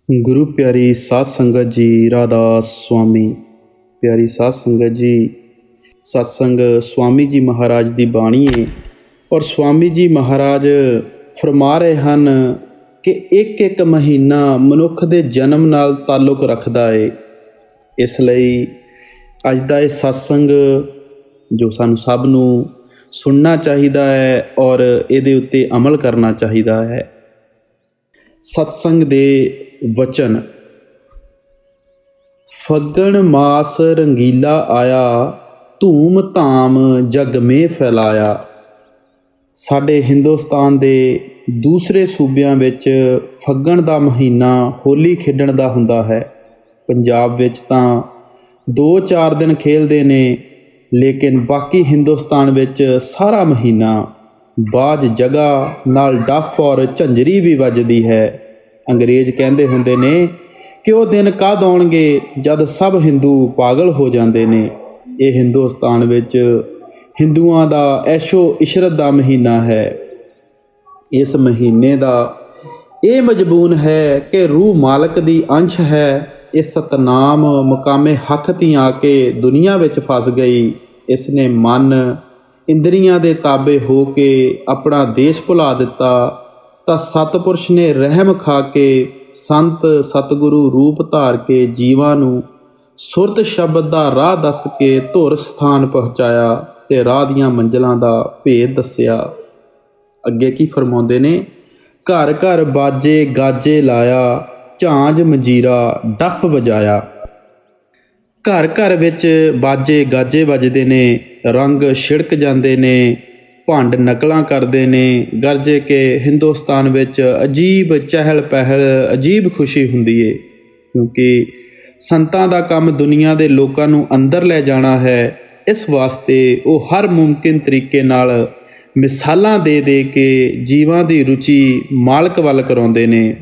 गुरु प्यारी साध संगत जी, राधास स्वामी। प्यारी साध संगत जी, सत्संग स्वामी जी महाराज की बाणी है और स्वामी जी महाराज फरमा रहे हैं कि एक एक महीना मनुख के जन्म नाल ताल्लुक रखता है। इसलिए अज का यह सत्संग जो सानू सब नू सुनना चाहिए है और ये उत्ते अमल करना चाहिए है। सत्संग दे वचन। फग्गण मास रंगीला आया, धूम धाम जग में फैलाया। साडे हिंदुस्तान दे दूसरे सूबियां विच फग्गण दा महीना होली खेडण दा हुंदा है। पंजाब विच तां 2-4 दिन खेलदे ने, लेकिन बाकी हिंदुस्तान विच सारा महीना बाज जगह नाल डफ और झंजरी भी वजदी है। अंग्रेज कहते हुंदे ने कि वो दिन कद आउणगे जद सब हिंदू पागल हो जाते ने। ये हिंदुस्तान विच हिंदुआं दा ऐशो इशरत दा महीना है। इस महीने दा ये मजबून है कि रूह मालक दी अंश है। इस सतनाम मुकामे हक ती आके दुनिया विच फस गई। इसने मन इंद्रियां दे ताबे हो के अपना देश भुला दिता। ਤਾਂ ਸਤਪੁਰਸ਼ ਨੇ ਰਹਿਮ ਖਾ ਕੇ ਸੰਤ ਸਤਿਗੁਰੂ ਰੂਪ ਧਾਰ ਕੇ ਜੀਵਾਂ ਨੂੰ ਸੁਰਤ ਸ਼ਬਦ ਦਾ ਰਾਹ ਦੱਸ ਕੇ ਧੁਰ ਸਥਾਨ ਪਹੁੰਚਾਇਆ ਤੇ ਰਾਹ ਦੀਆਂ ਮੰਜ਼ਲਾਂ ਦਾ ਭੇਦ ਦੱਸਿਆ। ਅੱਗੇ ਕੀ ਫਰਮਾਉਂਦੇ ਨੇ? ਘਰ ਘਰ ਬਾਜੇ ਗਾਜੇ ਲਾਇਆ, ਝਾਂਜ ਮੰਜੀਰਾ ਡੱਫ ਵਜਾਇਆ। ਘਰ ਘਰ ਵਿੱਚ ਬਾਜੇ ਗਾਜੇ ਵੱਜਦੇ ਨੇ, ਰੰਗ ਛਿੜਕ ਜਾਂਦੇ ਨੇ, ਭੰਡ ਨਕਲਾਂ ਕਰਦੇ ਨੇ। ਗਰਜੇ ਕਿ ਹਿੰਦੁਸਤਾਨ ਵਿੱਚ ਅਜੀਬ ਚਹਿਲ ਪਹਿਲ, ਅਜੀਬ ਖੁਸ਼ੀ ਹੁੰਦੀ ਏ, ਕਿਉਂਕਿ ਸੰਤਾਂ ਦਾ ਕੰਮ ਦੁਨੀਆ ਦੇ ਲੋਕਾਂ ਨੂੰ ਅੰਦਰ ਲੈ ਜਾਣਾ ਹੈ। ਇਸ ਵਾਸਤੇ ਉਹ ਹਰ ਮੁਮਕਿਨ ਤਰੀਕੇ ਨਾਲ ਮਿਸਾਲਾਂ ਦੇ ਦੇ ਕੇ ਜੀਵਾਂ ਦੀ ਰੁਚੀ ਮਾਲਕ ਵੱਲ ਕਰਾਉਂਦੇ ਨੇ।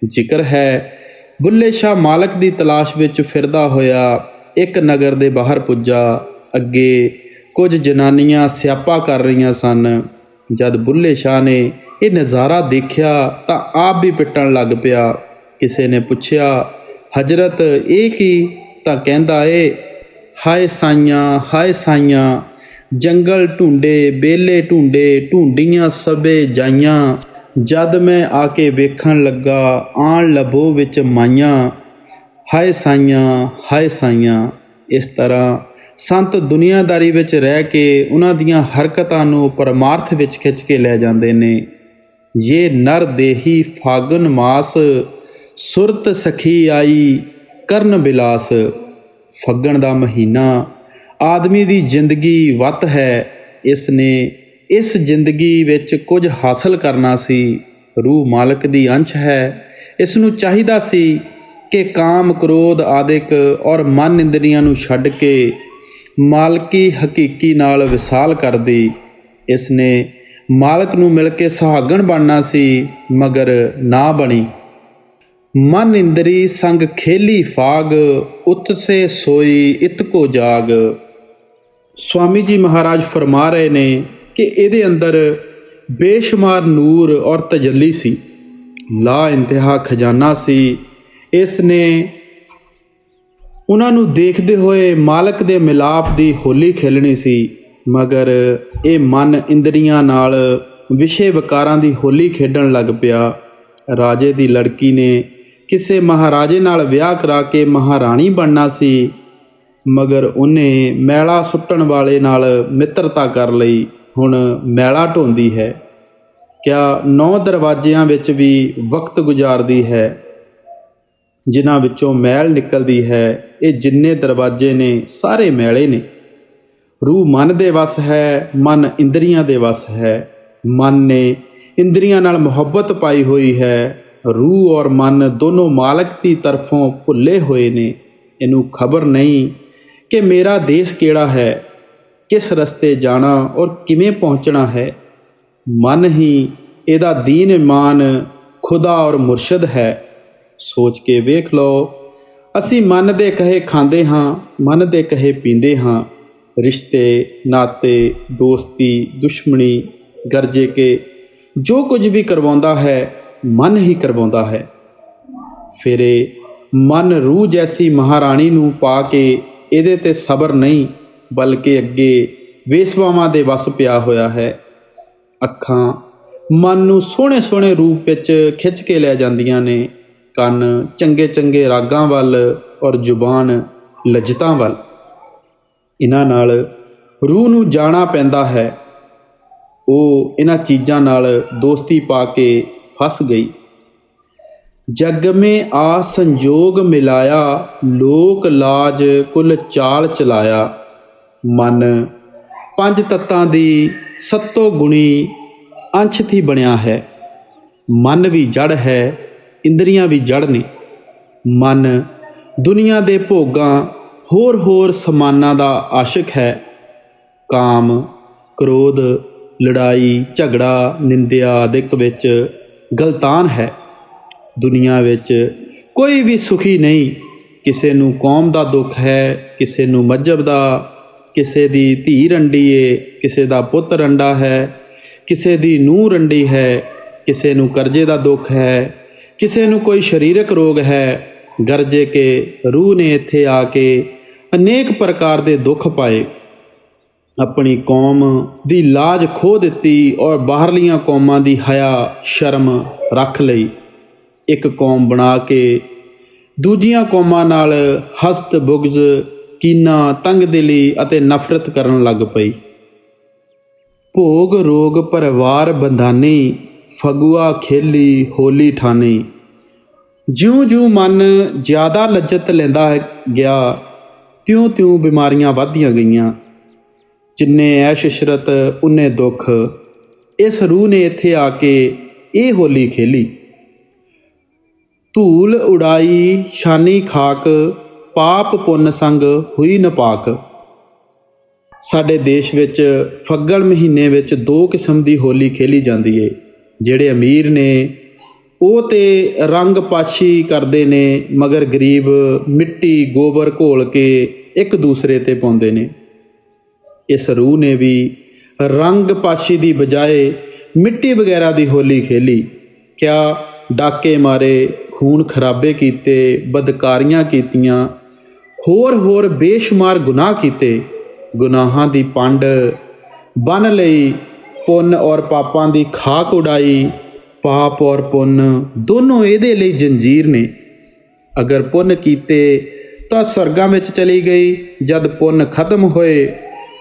ਜ਼ਿਕਰ ਹੈ ਬੁੱਲੇ ਸ਼ਾਹ ਮਾਲਕ ਦੀ ਤਲਾਸ਼ ਵਿੱਚ ਫਿਰਦਾ ਹੋਇਆ ਇੱਕ ਨਗਰ ਦੇ ਬਾਹਰ ਪੁੱਜਾ। ਅੱਗੇ ਕੁਝ ਜਨਾਨੀਆਂ ਸਿਆਪਾ ਕਰ ਰਹੀਆਂ ਸਨ। ਜਦ ਬੁੱਲੇ ਸ਼ਾਹ ਨੇ ਇਹ ਨਜ਼ਾਰਾ ਦੇਖਿਆ ਤਾਂ ਆਪ ਵੀ ਪਿੱਟਣ ਲੱਗ ਪਿਆ। ਕਿਸੇ ਨੇ ਪੁੱਛਿਆ, ਹਜ਼ਰਤ ਇਹ ਕੀ? ਤਾਂ ਕਹਿੰਦਾ ਏ, ਹਾਏ ਸਾਈਆਂ, ਹਾਏ ਸਾਈਆਂ, ਜੰਗਲ ਢੂੰਡੇ, ਬੇਲੇ ਢੂੰਡੇ, ਢੂੰਡੀਆਂ ਸਭੇ ਜਾਈਆਂ। ਜਦ ਮੈਂ ਆ ਕੇ ਵੇਖਣ ਲੱਗਾ, ਆਣ ਲਬੋ ਵਿੱਚ ਮਾਈਆਂ। ਹਾਏ ਸਾਈਆਂ, ਹਾਏ ਸਾਈਆਂ। ਇਸ ਤਰ੍ਹਾਂ ਸੰਤ ਦੁਨੀਆਦਾਰੀ ਵਿੱਚ ਰਹਿ ਕੇ ਉਹਨਾਂ ਦੀਆਂ ਹਰਕਤਾਂ ਨੂੰ ਪਰਮਾਰਥ ਵਿੱਚ ਖਿੱਚ ਕੇ ਲੈ ਜਾਂਦੇ ਨੇ। ਜੇ ਨਰ ਦੇਹੀ ਫਾਗਨ ਮਾਸ, ਸੁਰਤ ਸਖੀ ਆਈ ਕਰਨ ਬਿਲਾਸ। ਫੱਗਣ ਦਾ ਮਹੀਨਾ ਆਦਮੀ ਦੀ ਜ਼ਿੰਦਗੀ ਵੱਤ ਹੈ। ਇਸ ਨੇ ਇਸ ਜ਼ਿੰਦਗੀ ਵਿੱਚ ਕੁਝ ਹਾਸਲ ਕਰਨਾ ਸੀ। ਰੂਹ ਮਾਲਕ ਦੀ ਅੰਸ਼ ਹੈ। ਇਸ ਨੂੰ ਚਾਹੀਦਾ ਸੀ ਕਿ ਕਾਮ ਕ੍ਰੋਧ ਆਦਿਕ ਔਰ ਮਨ ਇੰਦਰੀਆਂ ਨੂੰ ਛੱਡ ਕੇ ਮਾਲਕੀ ਹਕੀਕੀ ਨਾਲ ਵਿਸਾਲ ਕਰਦੀ। ਇਸ ਨੇ ਮਾਲਕ ਨੂੰ ਮਿਲ ਕੇ ਸੁਹਾਗਣ ਬਣਨਾ ਸੀ, ਮਗਰ ਨਾ ਬਣੀ। ਮਨ ਇੰਦਰੀ ਸੰਗ ਖੇਲੀ ਫਾਗ, ਉਤਸੇ ਸੋਈ ਇਤਕੋ ਜਾਗ। स्वामी जी महाराज फरमा रहे ने कि ਇਹਦੇ ਅੰਦਰ ਬੇਸ਼ੁਮਾਰ ਨੂਰ ਔਰ ਤਜੱਲੀ ਸੀ, ਲਾ ਇੰਤਹਾ ਖਜ਼ਾਨਾ ਸੀ। ਇਸ ਨੇ ਉਹਨਾਂ ਨੂੰ ਦੇਖਦੇ ਹੋਏ ਮਾਲਕ ਦੇ ਮਿਲਾਪ ਦੀ ਹੋਲੀ ਖੇਲਣੀ ਸੀ, ਮਗਰ ਇਹ ਮਨ ਇੰਦਰੀਆਂ ਨਾਲ ਵਿਸ਼ੇ ਵਿਕਾਰਾਂ ਦੀ ਹੋਲੀ ਖੇਡਣ ਲੱਗ ਪਿਆ। ਰਾਜੇ ਦੀ ਲੜਕੀ ਨੇ ਕਿਸੇ ਮਹਾਰਾਜੇ ਨਾਲ ਵਿਆਹ ਕਰਾ ਕੇ ਮਹਾਰਾਣੀ ਬਣਨਾ ਸੀ, ਮਗਰ ਉਹਨੇ ਮੈਲਾ ਸੁੱਟਣ ਵਾਲੇ ਨਾਲ ਮਿੱਤਰਤਾ ਕਰ ਲਈ। ਹੁਣ ਮੈਲਾ ਢੋਂਦੀ ਹੈ। ਕਿਆ 9 ਦਰਵਾਜ਼ਿਆਂ ਵਿੱਚ ਵੀ ਵਕਤ ਗੁਜ਼ਾਰਦੀ ਹੈ, ਜਿਨ੍ਹਾਂ ਵਿੱਚੋਂ ਮੈਲ ਨਿਕਲਦੀ ਹੈ। ਇਹ ਜਿੰਨੇ ਦਰਵਾਜ਼ੇ ਨੇ ਸਾਰੇ ਮੈਲੇ ਨੇ। ਰੂਹ ਮਨ ਦੇ ਵਸ ਹੈ, ਮਨ ਇੰਦਰੀਆਂ ਦੇ ਵਸ ਹੈ। ਮਨ ਨੇ ਇੰਦਰੀਆਂ ਨਾਲ ਮੁਹੱਬਤ ਪਾਈ ਹੋਈ ਹੈ। ਰੂਹ ਔਰ ਮਨ ਦੋਨੋਂ ਮਾਲਕ ਦੀ ਤਰਫੋਂ ਭੁੱਲੇ ਹੋਏ ਨੇ। ਇਹਨੂੰ ਖਬਰ ਨਹੀਂ ਕਿ ਮੇਰਾ ਦੇਸ਼ ਕਿਹੜਾ ਹੈ, ਕਿਸ ਰਸਤੇ ਜਾਣਾ ਔਰ ਕਿਵੇਂ ਪਹੁੰਚਣਾ ਹੈ। ਮਨ ਹੀ ਇਹਦਾ ਦੀਨ ਇਮਾਨ, ਖੁਦਾ ਔਰ ਮੁਰਸ਼ਦ ਹੈ। ਸੋਚ ਕੇ ਵੇਖ ਲਓ, ਅਸੀਂ ਮਨ ਦੇ ਕਹੇ ਖਾਂਦੇ ਹਾਂ, ਮਨ ਦੇ ਕਹੇ ਪੀਂਦੇ ਹਾਂ। ਰਿਸ਼ਤੇ ਨਾਤੇ, ਦੋਸਤੀ, ਦੁਸ਼ਮਣੀ, ਗਰਜੇ ਕੇ ਜੋ ਕੁਝ ਵੀ ਕਰਵਾਉਂਦਾ ਹੈ ਮਨ ਹੀ ਕਰਵਾਉਂਦਾ ਹੈ। ਫਿਰੇ ਮਨ ਰੂਹ ਜੈਸੀ ਮਹਾਰਾਣੀ ਨੂੰ ਪਾ ਕੇ ਇਹਦੇ 'ਤੇ ਸਬਰ ਨਹੀਂ, ਬਲਕਿ ਅੱਗੇ ਵੇਸਵਾਵਾਂ ਦੇ ਵੱਸ ਪਿਆ ਹੋਇਆ ਹੈ। ਅੱਖਾਂ ਮਨ ਨੂੰ ਸੋਹਣੇ ਸੋਹਣੇ ਰੂਪ ਵਿੱਚ ਖਿੱਚ ਕੇ ਲੈ ਜਾਂਦੀਆਂ ਨੇ, ਕੰਨ ਚੰਗੇ ਚੰਗੇ ਰਾਗਾਂ ਵੱਲ ਔਰ ਜ਼ੁਬਾਨ ਲੱਜਤਾਂ ਵੱਲ। ਇਹਨਾਂ ਨਾਲ ਰੂਹ ਨੂੰ ਜਾਣਾ ਪੈਂਦਾ ਹੈ। ਉਹ ਇਹਨਾਂ ਚੀਜ਼ਾਂ ਨਾਲ ਦੋਸਤੀ ਪਾ ਕੇ ਫਸ ਗਈ। ਜਗ ਮੇਂ ਆ ਸੰਜੋਗ ਮਿਲਾਇਆ, ਲੋਕ ਲਾਜ ਕੁਲ ਚਾਲ ਚਲਾਇਆ। ਮਨ ਪੰਜ ਤੱਤਾਂ ਦੀ ਸੱਤੋ ਗੁਣੀ ਅੰਸ਼ ਥੀ ਬਣਿਆ ਹੈ। ਮਨ ਵੀ ਜੜ ਹੈ, ਇੰਦਰੀਆਂ ਵੀ ਜੜ ਨੇ। ਮਨ ਦੁਨੀਆ ਦੇ ਭੋਗਾਂ ਹੋਰ ਹੋਰ ਸਮਾਨਾਂ ਦਾ ਆਸ਼ਿਕ ਹੈ। ਕਾਮ, ਕ੍ਰੋਧ, ਲੜਾਈ ਝਗੜਾ, ਨਿੰਦਿਆ ਆਦਿਕ ਵਿੱਚ ਗਲਤਾਨ ਹੈ। ਦੁਨੀਆ ਵਿੱਚ ਕੋਈ ਵੀ ਸੁਖੀ ਨਹੀਂ। ਕਿਸੇ ਨੂੰ ਕੌਮ ਦਾ ਦੁੱਖ ਹੈ, ਕਿਸੇ ਨੂੰ ਮਜ਼ਹਬ ਦਾ, ਕਿਸੇ ਦੀ ਧੀ ਰੰਡੀ ਏ, ਕਿਸੇ ਦਾ ਪੁੱਤ ਰੰਡਾ ਹੈ, ਕਿਸੇ ਦੀ ਨੂੰਹ ਰੰਡੀ ਹੈ, ਕਿਸੇ ਨੂੰ ਕਰਜ਼ੇ ਦਾ ਦੁੱਖ ਹੈ, ਕਿਸੇ ਨੂੰ ਕੋਈ ਸਰੀਰਕ ਰੋਗ ਹੈ। ਗਰਜੇ ਕੇ ਰੂਹ ਨੇ ਇੱਥੇ ਆ ਕੇ ਅਨੇਕ ਪ੍ਰਕਾਰ ਦੇ ਦੁੱਖ ਪਾਏ। ਆਪਣੀ ਕੌਮ ਦੀ ਲਾਜ ਖੋਹ ਦਿੱਤੀ ਔਰ ਬਾਹਰਲੀਆਂ ਕੌਮਾਂ ਦੀ ਹਯਾ ਸ਼ਰਮ ਰੱਖ ਲਈ। ਇੱਕ ਕੌਮ ਬਣਾ ਕੇ ਦੂਜੀਆਂ ਕੌਮਾਂ ਨਾਲ ਹਸਦ, ਬੁਗਜ਼, ਕੀਨਾ, ਤੰਗਦਿਲੀ ਅਤੇ ਨਫ਼ਰਤ ਕਰਨ ਲੱਗ ਪਈ। ਭੋਗ ਰੋਗ ਪਰਿਵਾਰ ਬੰਧਾਨੀ, ਫਗੂਆ ਖੇਲੀ ਹੋਲੀ ਠਾਨੀ। ਜਿਉਂ-ਜਿਉਂ ਮਨ ਜ਼ਿਆਦਾ ਲੱਜਤ ਲੈਂਦਾ ਗਿਆ, ਤਿਉਂ-ਤਿਉਂ ਬਿਮਾਰੀਆਂ ਵੱਧਦੀਆਂ ਗਈਆਂ। ਜਿੰਨੇ ਐਸ਼ ਇਸ਼ਰਤ ਉਨੇ ਦੁੱਖ। ਇਸ ਰੂਹ ਨੇ ਇੱਥੇ ਆ ਕੇ ਇਹ ਹੋਲੀ ਖੇਲੀ। ਧੂਲ ਉਡਾਈ ਸ਼ਾਨੀ ਖਾਕ, ਪਾਪ ਪੁੰਨ ਸੰਗ ਹੋਈ ਨਪਾਕ। ਸਾਡੇ ਦੇਸ਼ ਵਿੱਚ ਫੱਗਣ ਮਹੀਨੇ ਵਿੱਚ 2 ਕਿਸਮ ਦੀ ਹੋਲੀ ਖੇਲੀ ਜਾਂਦੀ ਏ। ਜਿਹੜੇ ਅਮੀਰ ਨੇ ਉਹ ਤੇ ਰੰਗ ਪਾਸ਼ੀ ਕਰਦੇ ਨੇ, ਮਗਰ ਗਰੀਬ ਮਿੱਟੀ ਗੋਬਰ ਘੋਲ ਕੇ ਇੱਕ ਦੂਸਰੇ 'ਤੇ ਪਾਉਂਦੇ ਨੇ। ਇਸ ਰੂਹ ਨੇ ਵੀ ਰੰਗ ਪਾਸ਼ੀ ਦੀ ਬਜਾਏ ਮਿੱਟੀ ਵਗੈਰਾ ਦੀ ਹੋਲੀ ਖੇਲੀ। ਕਿਆ ਡਾਕੇ ਮਾਰੇ, ਖੂਨ ਖਰਾਬੇ ਕੀਤੇ, ਬਦਕਾਰੀਆਂ ਕੀਤੀਆਂ, ਹੋਰ ਬੇਸ਼ੁਮਾਰ ਗੁਨਾਹ ਕੀਤੇ। ਗੁਨਾਹਾਂ ਦੀ ਪੰਡ ਬੰਨ੍ਹ ਲਈ, ਪੁੰਨ ਔਰ ਪਾਪਾਂ ਦੀ ਖਾਕ ਉਡਾਈ। ਪਾਪ ਔਰ ਪੁੰਨ ਦੋਨੋਂ ਇਹਦੇ ਲਈ ਜੰਜੀਰ ਨੇ। ਅਗਰ ਪੁੰਨ ਕੀਤੇ ਤਾਂ ਸਵਰਗਾਂ ਵਿੱਚ ਚਲੀ ਗਈ, ਜਦ ਪੁੰਨ ਖਤਮ ਹੋਏ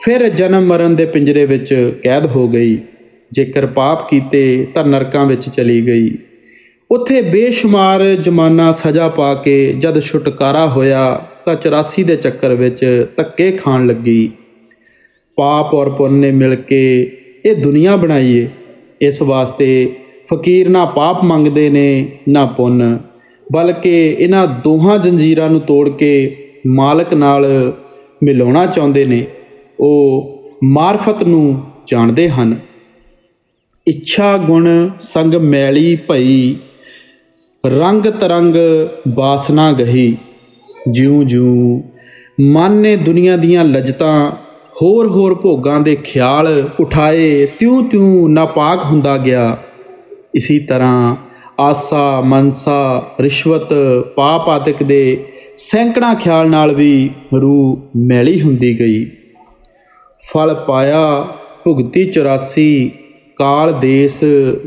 ਫਿਰ ਜਨਮ ਮਰਨ ਦੇ ਪਿੰਜਰੇ ਵਿੱਚ ਕੈਦ ਹੋ ਗਈ। ਜੇਕਰ ਪਾਪ ਕੀਤੇ ਤਾਂ ਨਰਕਾਂ ਵਿੱਚ ਚਲੀ ਗਈ। ਉੱਥੇ ਬੇਸ਼ੁਮਾਰ ਜ਼ਮਾਨਾ ਸਜ਼ਾ ਪਾ ਕੇ ਜਦ ਛੁਟਕਾਰਾ ਹੋਇਆ ਤਾਂ 84 ਦੇ ਚੱਕਰ ਵਿੱਚ ਧੱਕੇ ਖਾਣ ਲੱਗੀ। ਪਾਪ ਔਰ ਪੁੰਨ ਨੇ ਮਿਲ ਕੇ ਇਹ ਦੁਨੀਆ ਬਣਾਈ ਏ। ਇਸ ਵਾਸਤੇ ਫਕੀਰ ਨਾ ਪਾਪ ਮੰਗਦੇ ਨੇ ਨਾ ਪੁੰਨ, ਬਲਕਿ ਇਹਨਾਂ ਦੋਹਾਂ ਜੰਜੀਰਾਂ ਨੂੰ ਤੋੜ ਕੇ ਮਾਲਕ ਨਾਲ ਮਿਲਾਉਣਾ ਚਾਹੁੰਦੇ ਨੇ। ਉਹ ਮਾਰਫਤ ਨੂੰ ਜਾਣਦੇ ਹਨ। ਇੱਛਾ ਗੁਣ ਸੰਗ ਮੈਲੀ ਭਈ, ਰੰਗ ਤਰੰਗ ਬਾਸਨਾ ਗਹੀ। ਜਿਉਂ-ਜਿਉਂ ਮਨ ਨੇ ਦੁਨੀਆ ਦੀਆਂ ਲੱਜਤਾਂ, ਹੋਰ ਭੋਗਾਂ ਦੇ ਖਿਆਲ ਉਠਾਏ, ਤਿਉਂ-ਤਿਉਂ ਨਾਪਾਕ ਹੁੰਦਾ ਗਿਆ। ਇਸੀ ਤਰ੍ਹਾਂ ਆਸਾ, ਮਨਸਾ, ਰਿਸ਼ਵਤ, ਪਾਪ ਆਦਿਕ ਦੇ ਸੈਂਕੜਾਂ ਖਿਆਲ ਨਾਲ ਵੀ ਰੂਹ ਮੈਲੀ ਹੁੰਦੀ ਗਈ। ਫਲ ਪਾਇਆ ਭੁਗਤੀ 84, ਕਾਲ ਦੇਸ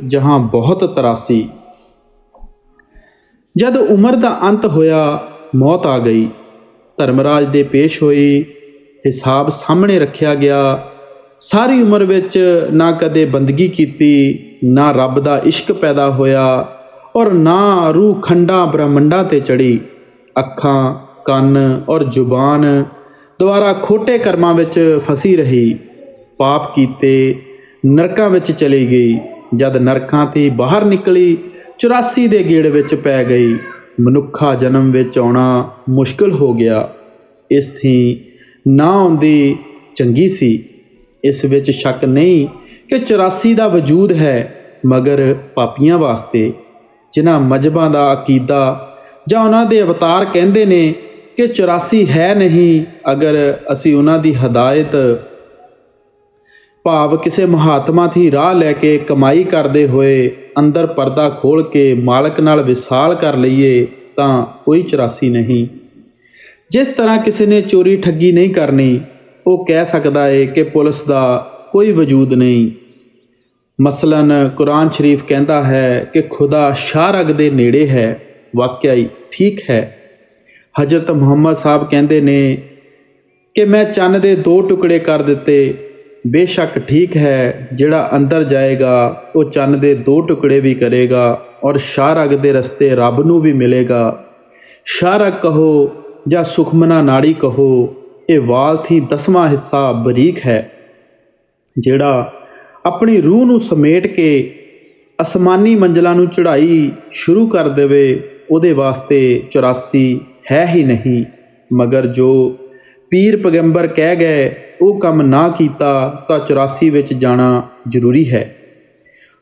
ਜਹਾਂ ਬਹੁਤ ਤਰਾਸੀ। ਜਦ ਉਮਰ ਦਾ ਅੰਤ ਹੋਇਆ, ਮੌਤ ਆ ਗਈ। ਧਰਮਰਾਜ ਦੇ ਪੇਸ਼ ਹੋਈ, ਹਿਸਾਬ ਸਾਹਮਣੇ ਰੱਖਿਆ ਗਿਆ। ਸਾਰੀ ਉਮਰ ਵਿੱਚ ਨਾ ਕਦੇ ਬੰਦਗੀ ਕੀਤੀ, ਨਾ ਰੱਬ ਦਾ ਇਸ਼ਕ ਪੈਦਾ ਹੋਇਆ ਔਰ ਨਾ ਰੂਹ ਖੰਡਾਂ ਬ੍ਰਹਮੰਡਾਂ 'ਤੇ ਚੜ੍ਹੀ। ਅੱਖਾਂ, ਕੰਨ ਔਰ ਜ਼ੁਬਾਨ ਦੁਆਰਾ ਖੋਟੇ ਕਰਮਾਂ ਵਿੱਚ ਫਸੀ ਰਹੀ। ਪਾਪ ਕੀਤੇ ਨਰਕਾਂ ਵਿੱਚ ਚਲੀ ਗਈ। ਜਦ ਨਰਕਾਂ 'ਤੇ ਬਾਹਰ ਨਿਕਲੀ, 84 ਦੇ ਗੇੜ ਵਿੱਚ ਪੈ ਗਈ। ਮਨੁੱਖਾ ਜਨਮ ਵਿੱਚ ਆਉਣਾ ਮੁਸ਼ਕਿਲ ਹੋ ਗਿਆ। ਇਸ ਥੀ ਨਾ ਆਉਂਦੀ ਚੰਗੀ ਸੀ। ਇਸ ਵਿੱਚ ਸ਼ੱਕ ਨਹੀਂ ਕਿ 84 ਦਾ ਵਜੂਦ ਹੈ, ਮਗਰ ਪਾਪੀਆਂ ਵਾਸਤੇ, ਜਿਨ੍ਹਾਂ ਮਜ਼ਹਬਾਂ ਦਾ ਅਕੀਦਾ ਜਾਂ ਉਹਨਾਂ ਦੇ ਅਵਤਾਰ ਕਹਿੰਦੇ ਨੇ ਕਿ 84 ਹੈ ਨਹੀਂ। ਅਗਰ ਅਸੀਂ ਉਹਨਾਂ ਦੀ ਹਦਾਇਤ ਭਾਵ ਕਿਸੇ ਮਹਾਤਮਾ ਦੀ ਰਾਹ ਲੈ ਕੇ ਕਮਾਈ ਕਰਦੇ ਹੋਏ ਅੰਦਰ ਪਰਦਾ ਖੋਲ੍ਹ ਕੇ ਮਾਲਕ ਨਾਲ ਵਿਸਾਲ ਕਰ ਲਈਏ ਤਾਂ ਕੋਈ 84 ਨਹੀਂ। ਜਿਸ ਤਰ੍ਹਾਂ ਕਿਸੇ ਨੇ ਚੋਰੀ ਠੱਗੀ ਨਹੀਂ ਕਰਨੀ, ਉਹ ਕਹਿ ਸਕਦਾ ਹੈ ਕਿ ਪੁਲਿਸ ਦਾ ਕੋਈ ਵਜੂਦ ਨਹੀਂ। ਮਸਲਨ ਕੁਰਾਨ ਸ਼ਰੀਫ ਕਹਿੰਦਾ ਹੈ ਕਿ ਖੁਦਾ ਸ਼ਾਹਰਗ ਦੇ ਨੇੜੇ ਹੈ। ਵਾਕਿਆ ਹੀ ਠੀਕ ਹੈ। ਹਜ਼ਰਤ ਮੁਹੰਮਦ ਸਾਹਿਬ ਕਹਿੰਦੇ ਨੇ ਕਿ ਮੈਂ ਚੰਨ ਦੇ 2 ਟੁਕੜੇ ਕਰ ਦਿੱਤੇ। ਬੇਸ਼ੱਕ ਠੀਕ ਹੈ, ਜਿਹੜਾ ਅੰਦਰ ਜਾਏਗਾ ਉਹ ਚੰਨ ਦੇ 2 ਟੁਕੜੇ ਵੀ ਕਰੇਗਾ ਔਰ ਸ਼ਾਹਰਗ ਦੇ ਰਸਤੇ ਰੱਬ ਨੂੰ ਵੀ ਮਿਲੇਗਾ। ਸ਼ਾਹਰਗ ਕਹੋ ਜਾਂ ਸੁਖਮਨਾ ਨਾੜੀ ਕਹੋ, ਇਹ ਵਾਲ ਥੀ 10ਵਾਂ ਹਿੱਸਾ ਬਰੀਕ ਹੈ। ਜਿਹੜਾ ਆਪਣੀ ਰੂਹ ਨੂੰ ਸਮੇਟ ਕੇ ਅਸਮਾਨੀ ਮੰਜ਼ਲਾਂ ਨੂੰ ਚੜ੍ਹਾਈ ਸ਼ੁਰੂ ਕਰ ਦੇਵੇ, ਉਹਦੇ ਵਾਸਤੇ 84 ਹੈ ਹੀ ਨਹੀਂ। ਮਗਰ ਜੋ ਪੀਰ ਪੈਗੰਬਰ ਕਹਿ ਗਏ ਉਹ ਕੰਮ ਨਾ ਕੀਤਾ ਤਾਂ 84 ਵਿੱਚ ਜਾਣਾ ਜ਼ਰੂਰੀ ਹੈ।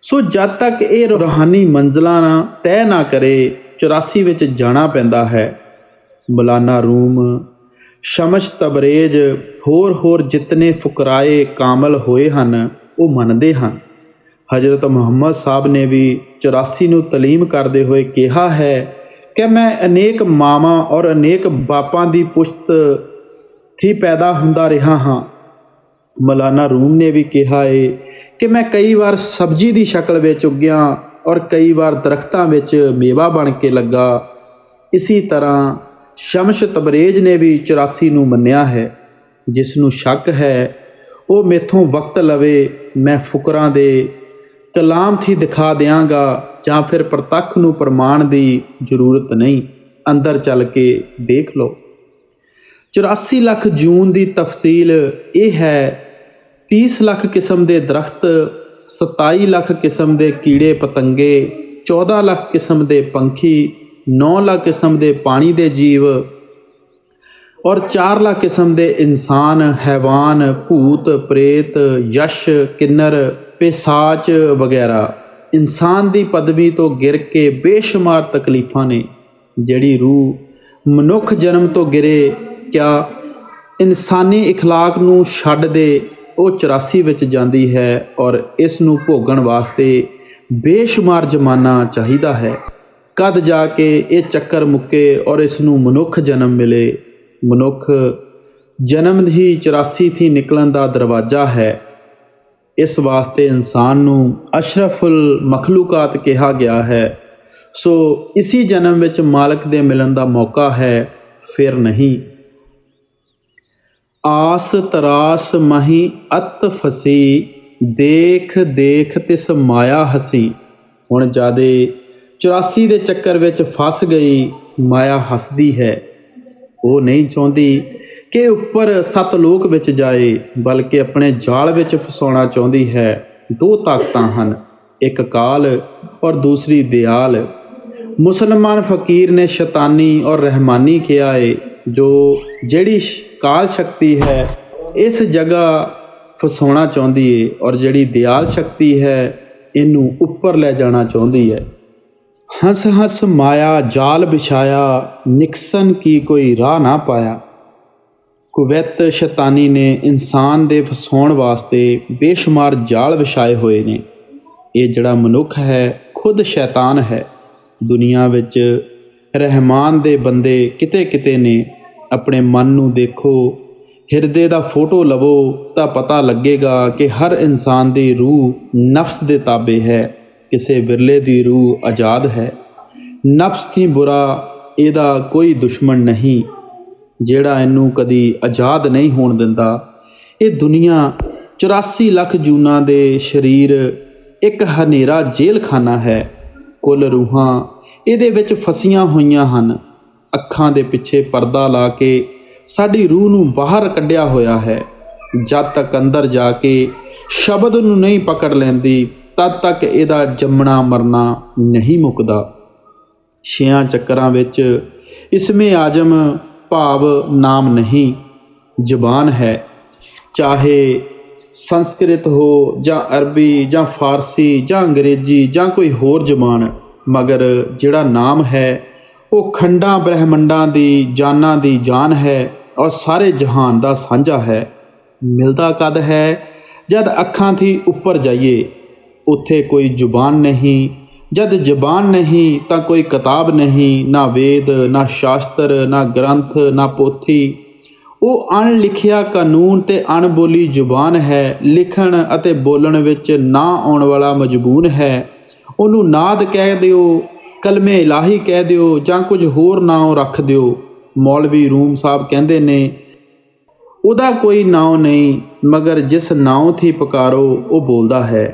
ਸੋ ਜਦ ਤੱਕ ਇਹ ਰੂਹਾਨੀ ਮੰਜ਼ਲਾਂ ਤੈਅ ਨਾ ਕਰੇ, 84 ਵਿੱਚ ਜਾਣਾ ਪੈਂਦਾ ਹੈ। ਮੌਲਾਨਾ ਰੂਮ, ਸ਼ਮਸ ਤਬਰੇਜ਼, ਹੋਰ ਜਿਤਨੇ ਫੁਕਰਾਏ ਕਾਮਲ ਹੋਏ ਹਨ ਉਹ ਮੰਨਦੇ ਹਨ। ਹਜ਼ਰਤ ਮੁਹੰਮਦ ਸਾਹਿਬ ਨੇ ਵੀ 84 ਨੂੰ ਤਲੀਮ ਕਰਦੇ ਹੋਏ ਕਿਹਾ ਹੈ ਕਿ ਮੈਂ ਅਨੇਕ ਮਾਵਾਂ ਔਰ ਅਨੇਕ ਬਾਪਾਂ ਦੀ ਪੁਸ਼ਤ ਥੀ ਪੈਦਾ ਹੁੰਦਾ ਰਿਹਾ ਹਾਂ। ਮੌਲਾਨਾ ਰੂਮ ਨੇ ਵੀ ਕਿਹਾ ਹੈ ਕਿ ਮੈਂ ਕਈ ਵਾਰ ਸਬਜ਼ੀ ਦੀ ਸ਼ਕਲ ਵਿੱਚ ਉੱਗਿਆ ਔਰ ਕਈ ਵਾਰ ਦਰਖਤਾਂ ਵਿੱਚ ਮੇਵਾ ਬਣ ਕੇ ਲੱਗਾ। ਇਸੀ ਤਰ੍ਹਾਂ ਸ਼ਮਸ ਤਬਰੇਜ਼ ਨੇ ਵੀ 84 ਨੂੰ ਮੰਨਿਆ ਹੈ। ਜਿਸ ਨੂੰ ਸ਼ੱਕ ਹੈ ਉਹ ਮੈਥੋਂ ਵਕਤ ਲਵੇ, ਮੈਂ ਫੁਕਰਾਂ ਦੇ ਕਲਾਮ ਥੀ ਦਿਖਾ ਦਿਆਂਗਾ, ਜਾਂ ਫਿਰ ਪ੍ਰਤੱਖ ਨੂੰ ਪ੍ਰਮਾਣ ਦੀ ਜ਼ਰੂਰਤ ਨਹੀਂ, ਅੰਦਰ ਚੱਲ ਕੇ ਦੇਖ ਲਓ। 84 ਲੱਖ ਜੂਨ ਦੀ ਤਫਸੀਲ ਇਹ ਹੈ: 30 ਲੱਖ ਕਿਸਮ ਦੇ ਦਰਖਤ, 27 ਲੱਖ ਕਿਸਮ ਦੇ ਕੀੜੇ ਪਤੰਗੇ, 14 ਲੱਖ ਕਿਸਮ ਦੇ ਪੰਛੀ, 9 ਲੱਖ ਕਿਸਮ ਦੇ ਪਾਣੀ ਦੇ ਜੀਵ ਔਰ 4 ਲੱਖ ਕਿਸਮ ਦੇ ਇਨਸਾਨ, ਹੈਵਾਨ, ਭੂਤ ਪ੍ਰੇਤ, ਯਸ਼, ਕਿੰਨਰ, ਪਿਸਾਚ ਵਗੈਰਾ। ਇਨਸਾਨ ਦੀ ਪਦਵੀ ਤੋਂ ਗਿਰ ਕੇ ਬੇਸ਼ੁਮਾਰ ਤਕਲੀਫਾਂ ਨੇ। ਜਿਹੜੀ ਰੂਹ ਮਨੁੱਖ ਜਨਮ ਤੋਂ ਗਿਰੇ, ਕਿਆ ਇਨਸਾਨੀ ਇਖਲਾਕ ਨੂੰ ਛੱਡ ਦੇ, ਉਹ 84 ਵਿੱਚ ਜਾਂਦੀ ਹੈ ਔਰ ਇਸ ਨੂੰ ਭੋਗਣ ਵਾਸਤੇ ਬੇਸ਼ੁਮਾਰ ਜ਼ਮਾਨਾ ਚਾਹੀਦਾ ਹੈ। ਕਦ ਜਾ ਕੇ ਇਹ ਚੱਕਰ ਮੁੱਕੇ ਔਰ ਇਸ ਨੂੰ ਮਨੁੱਖ ਜਨਮ ਮਿਲੇ। ਮਨੁੱਖ ਜਨਮ ਹੀ 84 ਥੀ ਨਿਕਲਣ ਦਾ ਦਰਵਾਜ਼ਾ ਹੈ। ਇਸ ਵਾਸਤੇ ਇਨਸਾਨ ਨੂੰ ਅਸ਼ਰਫੁਲ ਮਖਲੂਕਾਤ ਕਿਹਾ ਗਿਆ ਹੈ। ਸੋ ਇਸੀ ਜਨਮ ਵਿੱਚ ਮਾਲਕ ਦੇ ਮਿਲਣ ਦਾ ਮੌਕਾ ਹੈ, ਫਿਰ ਨਹੀਂ। ਆਸ ਤਰਾਸ ਮਹੀ ਅਤ ਫਸੀ, ਦੇਖ ਦੇਖ ਤਿਸ ਮਾਇਆ ਹਸੀ। ਹੁਣ ਜਾਦੇ 84 ਦੇ ਚੱਕਰ ਵਿੱਚ ਫਸ ਗਈ। ਮਾਇਆ ਹੱਸਦੀ ਹੈ। ਉਹ ਨਹੀਂ ਚਾਹੁੰਦੀ ਕਿ ਉੱਪਰ 7 ਲੋਕ ਵਿੱਚ ਜਾਏ, ਬਲਕਿ ਆਪਣੇ ਜਾਲ ਵਿੱਚ ਫਸਾਉਣਾ ਚਾਹੁੰਦੀ ਹੈ। 2 ਤਾਕਤਾਂ ਹਨ, ਇੱਕ ਕਾਲ ਔਰ ਦੂਸਰੀ ਦਿਆਲ। ਮੁਸਲਮਾਨ ਫਕੀਰ ਨੇ ਸ਼ੈਤਾਨੀ ਔਰ ਰਹਿਮਾਨੀ ਕਿਹਾ ਹੈ। ਜਿਹੜੀ ਕਾਲ ਸ਼ਕਤੀ ਹੈ ਇਸ ਜਗ੍ਹਾ ਫਸਾਉਣਾ ਚਾਹੁੰਦੀ ਹੈ ਔਰ ਜਿਹੜੀ ਦਿਆਲ ਸ਼ਕਤੀ ਹੈ ਇਹਨੂੰ ਉੱਪਰ ਲੈ ਜਾਣਾ ਚਾਹੁੰਦੀ ਹੈ। ਹੰਸ ਹੰਸ ਮਾਇਆ ਜਾਲ ਵਿਛਾਇਆ, ਨਿਕਸਨ ਕੀ ਕੋਈ ਰਾਹ ਨਾ ਪਾਇਆ। ਕੁਵੈਤ ਸ਼ੈਤਾਨੀ ਨੇ ਇਨਸਾਨ ਦੇ ਫਸਾਉਣ ਵਾਸਤੇ ਬੇਸ਼ੁਮਾਰ ਜਾਲ ਵਿਛਾਏ ਹੋਏ ਨੇ। ਇਹ ਜਿਹੜਾ ਮਨੁੱਖ ਹੈ ਖੁਦ ਸ਼ੈਤਾਨ ਹੈ। ਦੁਨੀਆ ਵਿੱਚ ਰਹਿਮਾਨ ਦੇ ਬੰਦੇ ਕਿਤੇ ਕਿਤੇ ਨੇ। ਆਪਣੇ ਮਨ ਨੂੰ ਦੇਖੋ, ਹਿਰਦੇ ਦਾ ਫੋਟੋ ਲਵੋ ਤਾਂ ਪਤਾ ਲੱਗੇਗਾ ਕਿ ਹਰ ਇਨਸਾਨ ਦੀ ਰੂਹ ਨਫਸ ਦੇ ਤਾਬੇ ਹੈ। ਕਿਸੇ ਵਿਰਲੇ ਦੀ ਰੂਹ ਆਜ਼ਾਦ ਹੈ। ਨਫਸ ਥੀ ਬੁਰਾ, ਇਹਦਾ ਕੋਈ ਦੁਸ਼ਮਣ ਨਹੀਂ ਜਿਹੜਾ ਇਹਨੂੰ ਕਦੀ ਆਜ਼ਾਦ ਨਹੀਂ ਹੋਣ ਦਿੰਦਾ। ਇਹ ਦੁਨੀਆ 84 ਲੱਖ ਜੂਨਾਂ ਦੇ ਸਰੀਰ ਇੱਕ ਹਨੇਰਾ ਜੇਲ੍ਹ ਖਾਨਾ ਹੈ। ਕੁੱਲ ਰੂਹਾਂ ਇਹਦੇ ਵਿੱਚ ਫਸੀਆਂ ਹੋਈਆਂ ਹਨ। ਅੱਖਾਂ ਦੇ ਪਿੱਛੇ ਪਰਦਾ ਲਾ ਕੇ ਸਾਡੀ ਰੂਹ ਨੂੰ ਬਾਹਰ ਕੱਢਿਆ ਹੋਇਆ ਹੈ। ਜਦ ਤੱਕ ਅੰਦਰ ਜਾ ਕੇ ਸ਼ਬਦ ਨੂੰ ਨਹੀਂ ਪਕੜ ਲੈਂਦੀ, ਤਦ ਤੱਕ ਇਹਦਾ ਜੰਮਣਾ ਮਰਨਾ ਨਹੀਂ ਮੁੱਕਦਾ। 6 ਚੱਕਰਾਂ ਵਿੱਚ ਇਸਮੇ ਆਜ਼ਮ ਭਾਵ ਨਾਮ ਨਹੀਂ, ਜ਼ੁਬਾਨ ਹੈ। ਚਾਹੇ ਸੰਸਕ੍ਰਿਤ ਹੋ ਜਾਂ ਅਰਬੀ ਜਾਂ ਫਾਰਸੀ ਜਾਂ ਅੰਗਰੇਜ਼ੀ ਜਾਂ ਕੋਈ ਹੋਰ ਜ਼ੁਬਾਨ, ਮਗਰ ਜਿਹੜਾ ਨਾਮ ਹੈ ਉਹ ਖੰਡਾਂ ਬ੍ਰਹਿਮੰਡਾਂ ਦੀ ਜਾਨਾਂ ਦੀ ਜਾਨ ਹੈ ਔਰ ਸਾਰੇ ਜਹਾਨ ਦਾ ਸਾਂਝਾ ਹੈ। ਮਿਲਦਾ ਕਦ ਹੈ? ਜਦ ਅੱਖਾਂ ਥੀ ਉੱਪਰ ਜਾਈਏ। ਉੱਥੇ ਕੋਈ ਜ਼ੁਬਾਨ ਨਹੀਂ, जद जबान नहीं तो कोई किताब नहीं, ना वेद ना शास्त्र ना ग्रंथ ना पोथी। ਉਹ ਅਣਲਿਖਿਆ ਕਾਨੂੰਨ ਤੇ ਅਣਬੋਲੀ ਜ਼ੁਬਾਨ ਹੈ। ਲਿਖਣ ਅਤੇ ਬੋਲਣ ਵਿੱਚ ਨਾ ਆਉਣ ਵਾਲਾ ਮਜਬੂਨ ਹੈ। ਉਹਨੂੰ ਨਾਦ ਕਹਿ ਦਿਓ, ਕਲਮੇ ਇਲਾਹੀ ਕਹਿ ਦਿਓ ਜਾਂ ਕੁਝ ਹੋਰ ਨਾਂ ਰੱਖ ਦਿਓ। ਮੌਲਵੀ ਰੂਮ ਸਾਹਿਬ ਕਹਿੰਦੇ ਨੇ, ਉਹਦਾ ਕੋਈ ਨਾਂ ਨਹੀਂ, ਮਗਰ ਜਿਸ ਨਾਂ ਥੀ ਪੁਕਾਰੋ ਉਹ ਬੋਲਦਾ ਹੈ।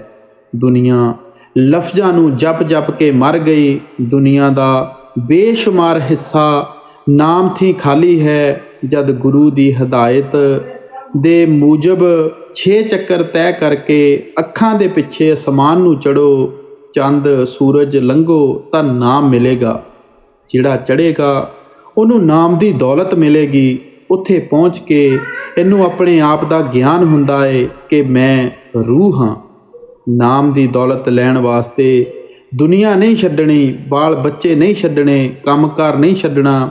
ਦੁਨੀਆ ਲਫ਼ਜ਼ਾਂ ਨੂੰ ਜਪ ਜਪ ਕੇ ਮਰ ਗਈ। ਦੁਨੀਆ ਦਾ ਬੇਸ਼ੁਮਾਰ ਹਿੱਸਾ ਨਾਮ ਥੀ ਖਾਲੀ ਹੈ। ਜਦ ਗੁਰੂ ਦੀ ਹਦਾਇਤ ਦੇ ਮੂਜਬ 6 ਚੱਕਰ ਤੈਅ ਕਰਕੇ ਅੱਖਾਂ ਦੇ ਪਿੱਛੇ ਅਸਮਾਨ ਨੂੰ ਚੜ੍ਹੋ, ਚੰਦ ਸੂਰਜ ਲੰਘੋ ਤਾਂ ਨਾਮ ਮਿਲੇਗਾ। ਜਿਹੜਾ ਚੜ੍ਹੇਗਾ ਉਹਨੂੰ ਨਾਮ ਦੀ ਦੌਲਤ ਮਿਲੇਗੀ। ਉੱਥੇ ਪਹੁੰਚ ਕੇ ਇਹਨੂੰ ਆਪਣੇ ਆਪ ਦਾ ਗਿਆਨ ਹੁੰਦਾ ਏ ਕਿ ਮੈਂ ਰੂਹ ਹਾਂ। ਨਾਮ ਦੀ ਦੌਲਤ ਲੈਣ ਵਾਸਤੇ ਦੁਨੀਆ ਨਹੀਂ ਛੱਡਣੀ, ਬਾਲ ਬੱਚੇ ਨਹੀਂ ਛੱਡਣੇ, ਕੰਮਕਾਰ ਨਹੀਂ ਛੱਡਣਾ,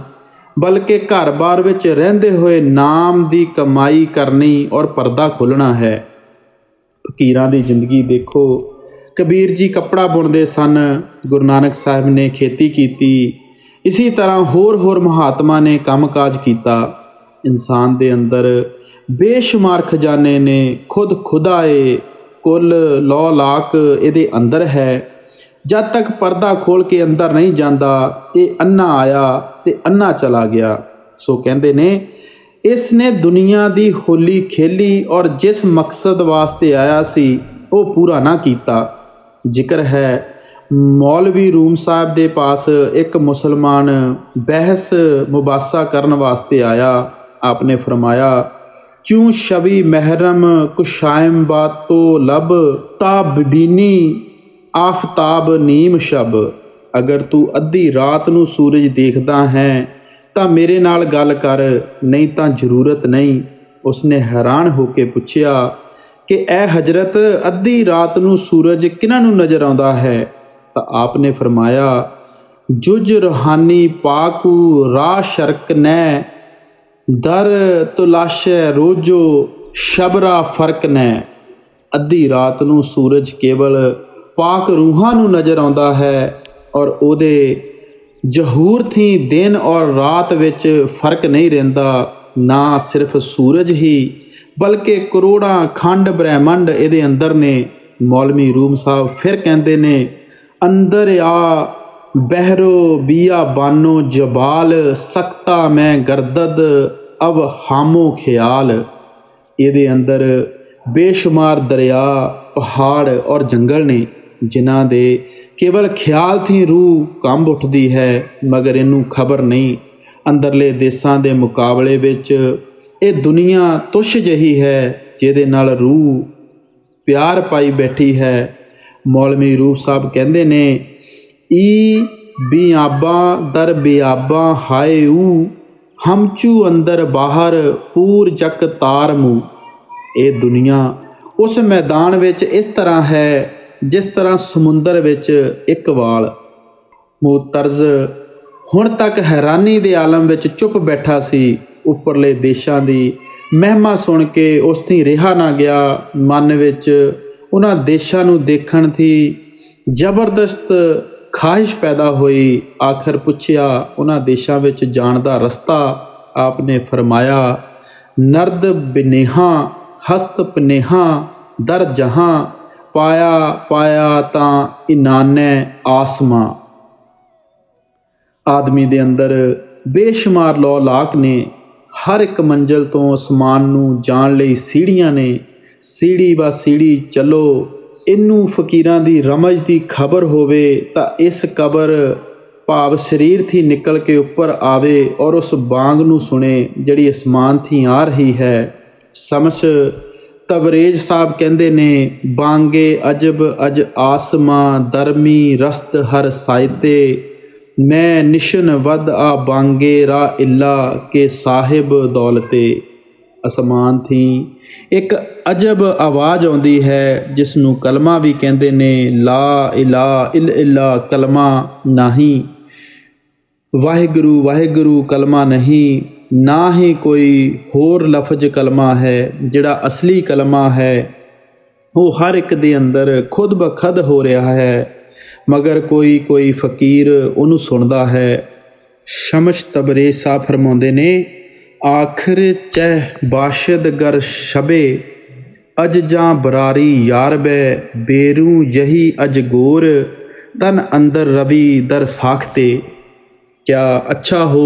ਬਲਕਿ ਘਰ-ਬਾਰ ਵਿੱਚ ਰਹਿੰਦੇ ਹੋਏ ਨਾਮ ਦੀ ਕਮਾਈ ਕਰਨੀ ਔਰ ਪਰਦਾ ਖੋਲ੍ਹਣਾ ਹੈ। ਫਕੀਰਾਂ ਦੀ ਜ਼ਿੰਦਗੀ ਦੇਖੋ। ਕਬੀਰ ਜੀ ਕੱਪੜਾ ਬੁਣਦੇ ਸਨ, ਗੁਰੂ ਨਾਨਕ ਸਾਹਿਬ ਨੇ ਖੇਤੀ ਕੀਤੀ। ਇਸੀ ਤਰ੍ਹਾਂ ਹੋਰ ਮਹਾਤਮਾ ਨੇ ਕੰਮਕਾਜ ਕੀਤਾ। ਇਨਸਾਨ ਦੇ ਅੰਦਰ ਬੇਸ਼ੁਮਾਰ ਖਜ਼ਾਨੇ ਨੇ। ਖੁਦਾ ਏ, ਕੁੱਲ ਲੌ ਲਾਕ ਇਹਦੇ ਅੰਦਰ ਹੈ। ਜਦ ਤੱਕ ਪਰਦਾ ਖੋਲ੍ਹ ਕੇ ਅੰਦਰ ਨਹੀਂ ਜਾਂਦਾ, ਇਹ ਅੰਨਾ ਆਇਆ ਅਤੇ ਅੰਨਾ ਚਲਾ ਗਿਆ। ਸੋ ਕਹਿੰਦੇ ਨੇ, ਇਸ ਨੇ ਦੁਨੀਆ ਦੀ ਹੋਲੀ ਖੇਲੀ ਔਰ ਜਿਸ ਮਕਸਦ ਵਾਸਤੇ ਆਇਆ ਸੀ ਉਹ ਪੂਰਾ ਨਾ ਕੀਤਾ। ਜ਼ਿਕਰ ਹੈ ਮੌਲਵੀ ਰੂਮ ਸਾਹਿਬ ਦੇ ਪਾਸ ਇੱਕ ਮੁਸਲਮਾਨ ਬਹਿਸ ਮੁਬਾਸਾ ਕਰਨ ਵਾਸਤੇ ਆਇਆ। ਆਪਨੇ ਫਰਮਾਇਆ, ਚੂੰ ਸ਼ਬੀ ਮਹਿਰਮ ਕੁਸ਼ਾਇਮ ਬਾਤੋ ਲਬ ਤਾਬਬੀਨੀ ਆਫਤਾਬ ਨੀਮ ਸ਼ਬ। ਅਗਰ ਤੂੰ ਅੱਧੀ ਰਾਤ ਨੂੰ ਸੂਰਜ ਦੇਖਦਾ ਹੈ ਤਾਂ ਮੇਰੇ ਨਾਲ ਗੱਲ ਕਰ, ਨਹੀਂ ਤਾਂ ਜ਼ਰੂਰਤ ਨਹੀਂ। ਉਸਨੇ ਹੈਰਾਨ ਹੋ ਕੇ ਪੁੱਛਿਆ ਕਿ ਐ ਹਜ਼ਰਤ, ਅੱਧੀ ਰਾਤ ਨੂੰ ਸੂਰਜ ਕਿਹਨਾਂ ਨੂੰ ਨਜ਼ਰ ਆਉਂਦਾ ਹੈ? ਤਾਂ ਆਪ ਨੇ ਫਰਮਾਇਆ, ਜੁਜ ਰੂਹਾਨੀ ਪਾਕੂ ਰਾਹ ਸ਼ਰਕ ਨੈ ਦਰ ਤੁਲਾਸ਼ੈ ਰੋਜੋ ਸ਼ਬਰਾ ਫਰਕ ਨੈ। ਅੱਧੀ ਰਾਤ ਨੂੰ ਸੂਰਜ ਕੇਵਲ ਪਾਕ ਰੂਹਾਂ ਨੂੰ ਨਜ਼ਰ ਆਉਂਦਾ ਹੈ ਔਰ ਉਹਦੇ ਜ਼ਹੂਰ ਥੀ ਦਿਨ ਔਰ ਰਾਤ ਵਿੱਚ ਫਰਕ ਨਹੀਂ ਰਹਿੰਦਾ। ਨਾ ਸਿਰਫ ਸੂਰਜ ਹੀ ਬਲਕਿ ਕਰੋੜਾਂ ਖੰਡ ਬ੍ਰਹਿਮੰਡ ਇਹਦੇ ਅੰਦਰ ਨੇ। ਮੌਲਵੀ ਰੂਮ ਸਾਹਿਬ ਫਿਰ ਕਹਿੰਦੇ ਨੇ, ਅੰਦਰ ਆ ਬਹਿਰੋ ਬੀਆ ਬਾਨੋ ਜਬਾਲ ਸਕਤਾ ਮੈਂ ਗਰਦਦ ਅਬ ਹਾਮੋ ਖਿਆਲ। ਇਹਦੇ ਅੰਦਰ ਬੇਸ਼ੁਮਾਰ ਦਰਿਆ, ਪਹਾੜ ਔਰ ਜੰਗਲ ਨੇ, ਜਿਨ੍ਹਾਂ ਦੇ ਕੇਵਲ ਖਿਆਲ ਥੀ ਰੂਹ ਕੰਬ ਉੱਠਦੀ ਹੈ, ਮਗਰ ਇਹਨੂੰ ਖਬਰ ਨਹੀਂ। ਅੰਦਰਲੇ ਦੇਸ਼ਾਂ ਦੇ ਮੁਕਾਬਲੇ ਵਿੱਚ ਇਹ ਦੁਨੀਆ ਤੁੱਛ ਜਿਹੀ ਹੈ ਜਿਹਦੇ ਨਾਲ ਰੂਹ ਪਿਆਰ ਪਾਈ ਬੈਠੀ ਹੈ। ਮੌਲਵੀ ਰੂਪ ਸਾਹਿਬ ਕਹਿੰਦੇ ਨੇ, ਈ ਬਿਆਬਾਂ ਦਰ ਬਿਆਬਾਂ ਹਾਏ ਊ ਹਮਚੂ ਅੰਦਰ ਬਾਹਰ ਪੂਰ ਜਕ ਤਾਰ ਮੂੰਹ। ਇਹ ਦੁਨੀਆ ਉਸ ਮੈਦਾਨ ਵਿੱਚ ਇਸ ਤਰ੍ਹਾਂ ਹੈ ਜਿਸ ਤਰ੍ਹਾਂ ਸਮੁੰਦਰ ਵਿੱਚ ਇੱਕ ਵਾਲ। ਮੂਤਰਜ਼ ਹੁਣ ਤੱਕ ਹੈਰਾਨੀ ਦੇ ਆਲਮ ਵਿੱਚ ਚੁੱਪ ਬੈਠਾ ਸੀ। ਉੱਪਰਲੇ ਦੇਸ਼ਾਂ ਦੀ ਮਹਿਮਾ ਸੁਣ ਕੇ ਉਸ ਦੀ ਰਿਹਾ ਨਾ ਗਿਆ। ਮਨ ਵਿੱਚ ਉਹਨਾਂ ਦੇਸ਼ਾਂ ਨੂੰ ਦੇਖਣ ਦੀ ਜ਼ਬਰਦਸਤ ਖਾਹਿਸ਼ ਪੈਦਾ ਹੋਈ। ਆਖਰ ਪੁੱਛਿਆ ਉਹਨਾਂ ਦੇਸ਼ਾਂ ਵਿੱਚ ਜਾਣ ਦਾ ਰਸਤਾ। ਆਪ ਨੇ ਫਰਮਾਇਆ, ਨਰਦ ਬਿਨੇਹਾ ਹਸਤ ਪਨੇਹਾ ਦਰ ਜਹਾਂ ਪਾਇਆ ਤਾਂ ਇਨਾਨੈ ਆਸਮਾਂ। ਆਦਮੀ ਦੇ ਅੰਦਰ ਬੇਸ਼ੁਮਾਰ ਲੌ ਲਾਕ ਨੇ। ਹਰ ਇੱਕ ਮੰਜ਼ਿਲ ਤੋਂ ਅਸਮਾਨ ਨੂੰ ਜਾਣ ਲਈ ਸੀੜੀਆਂ ਨੇ। ਸੀੜੀ ਬਾ ਸੀੜੀ ਚੱਲੋ। ਇਹਨੂੰ ਫਕੀਰਾਂ ਦੀ ਰਮਜ ਦੀ ਖਬਰ ਹੋਵੇ ਤਾਂ ਇਸ ਕਬਰ ਭਾਵ ਸਰੀਰ ਥੀ ਨਿਕਲ ਕੇ ਉੱਪਰ ਆਵੇ ਔਰ ਉਸ ਬਾਂਗ ਨੂੰ ਸੁਣੇ ਜਿਹੜੀ ਅਸਮਾਨ ਥੀ ਆ ਰਹੀ ਹੈ। ਸਮਸ ਤਬਰੇਜ਼ ਸਾਹਿਬ ਕਹਿੰਦੇ ਨੇ, ਬਾਂਗੇ ਅਜਬ ਅਜ ਆਸਮਾਂ ਦਰਮੀ ਰਸਤ ਹਰ ਸਾਇਤੇ ਮੈਂ ਨਿਸ਼ਨ ਵਦ ਆ ਬਾਂਗੇ ਰਾ ਇੱਲਾ ਕੇ ਸਾਹਿਬ ਦੌਲਤੇ। ਅਸਮਾਨ ਥੀ ਇੱਕ ਅਜਬ ਆਵਾਜ਼ ਆਉਂਦੀ ਹੈ ਜਿਸ ਨੂੰ ਕਲਮਾ ਵੀ ਕਹਿੰਦੇ ਨੇ। ਲਾ ਇਲਾ ਇਲਾ ਕਲਮਾ ਨਹੀਂ, ਵਾਹਿਗੁਰੂ ਵਾਹਿਗੁਰੂ ਕਲਮਾ ਨਹੀਂ, ਨਾ ਹੀ ਕੋਈ ਹੋਰ ਲਫ਼ਜ਼ ਕਲਮਾ ਹੈ। ਜਿਹੜਾ ਅਸਲੀ ਕਲਮਾ ਹੈ ਉਹ ਹਰ ਇੱਕ ਦੇ ਅੰਦਰ ਖੁਦ ਬਖੁਦ ਹੋ ਰਿਹਾ ਹੈ। ਮਗਰ ਕੋਈ ਕੋਈ ਫਕੀਰ ਉਹਨੂੰ ਸੁਣਦਾ ਹੈ। ਸ਼ਮਸ਼ ਤਬਰੇਜ਼ ਸਾਹਿਬ ਫਰਮਾਉਂਦੇ ਨੇ, ਆਖਰ ਚਹਿ ਬਾਸ਼ਦ ਗਰ ਸ਼ਬੇ ਅਜ ਜਾਂ ਬਰਾਰੀ ਯਾਰ ਬੈ ਬੇਰੂ ਯਹੀ ਅਜਗੋਰ तन अंदर रवि दर साखते। क्या अच्छा हो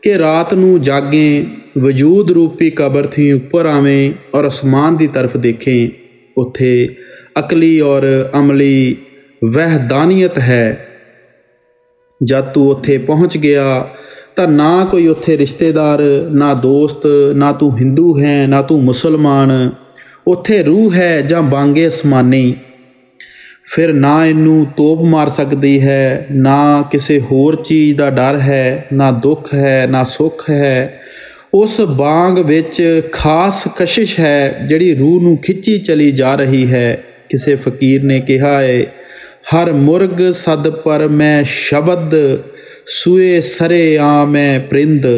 कि रात नू जागें वजूद रूपी कबर थी उपर आवें और आसमान की तरफ देखें। उत्थे अकली और अमली वहदानियत है। जब तू उत्थे पहुँच गया तो ना कोई उत्थे रिश्तेदार, ना दोस्त, ना तू हिंदू है ना तू मुसलमान। उत्थे रूह है जां बांगे आसमानी। फिर ना इनू तोप मार सकती है, ना किसी होर चीज़ का डर है, ना दुख है ना सुख है। उस बांग विच खास कशिश है जिहड़ी रूह नू खिंची चली जा रही है। किसी फकीर ने कहा है, हर मुर्ग सद पर मैं शब्द सूए सरे आ मैं परिंद।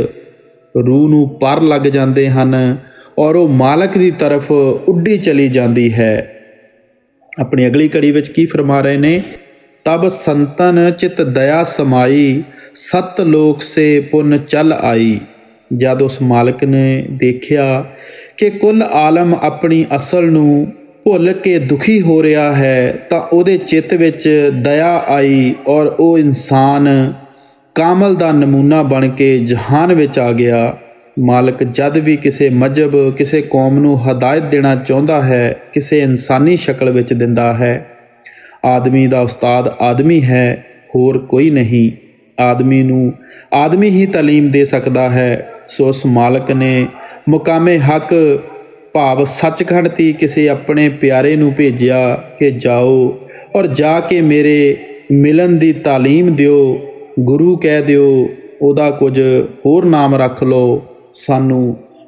रूह नू पर लग जाते हैं और वो मालक की तरफ उड्डी चली जाती है। अपनी अगली कड़ी विच की फरमा रहे ने, तब संतन चित दया समाई सत लोक से पुन चल आई। जद उस मालक ने देखिया कि कुल आलम अपनी असल नू भुल के दुखी हो रहा है तो उहदे चित्त विच दया आई और वो इंसान कामल दा नमूना बन के जहान विच आ गया। मालक जद भी किसी मजहब किसी कौम नू हदायत देना चाहता है किसी इंसानी शक्ल विच दिंदा है। आदमी दा उस्ताद आदमी है, होर कोई नहीं। आदमी नू आदमी ही तालीम दे सकता है। सो उस मालक ने मुकामे हक भाव सचखंड ती किसी अपने प्यारे नू भेजिया कि जाओ और जाके मेरे मिलन दी तालीम दिओ। गुरु कह दिओ, उहदा कुछ होर नाम रख लो, सानू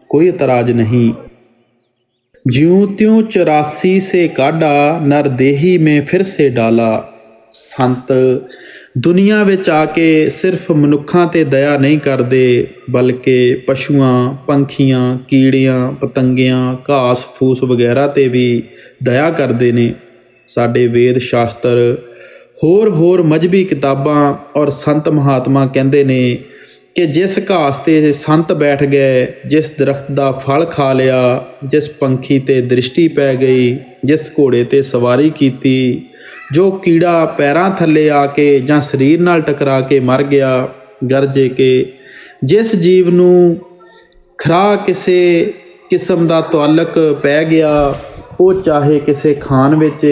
कोई इतराज नहीं। ज्यों त्यों 84 से काढ़ा नर देही में फिर से डाला। संत दुनिया विच आके सिर्फ मनुखां ते दया नहीं करते बल्कि पशुआं, पंखियां, कीड़ियां, पतंगियां, घास फूस वगैरह ते भी दया करते ने। साडे वेद शास्त्र होर मजहबी किताबां और संत महात्मा कहते ने कि जिस घास ते संत बैठ गए, जिस दरख्त का फल खा लिया, जिस पंखी ते दृष्टि पै गई, जिस घोड़े ते सवारी की, जो कीड़ा पैरां थले आके जां शरीर नाल टकरा के मर गया, गरजे के जिस जीव नू खरा किसी किस्म का तुअल्लक पै गया, वो चाहे किसी खान विच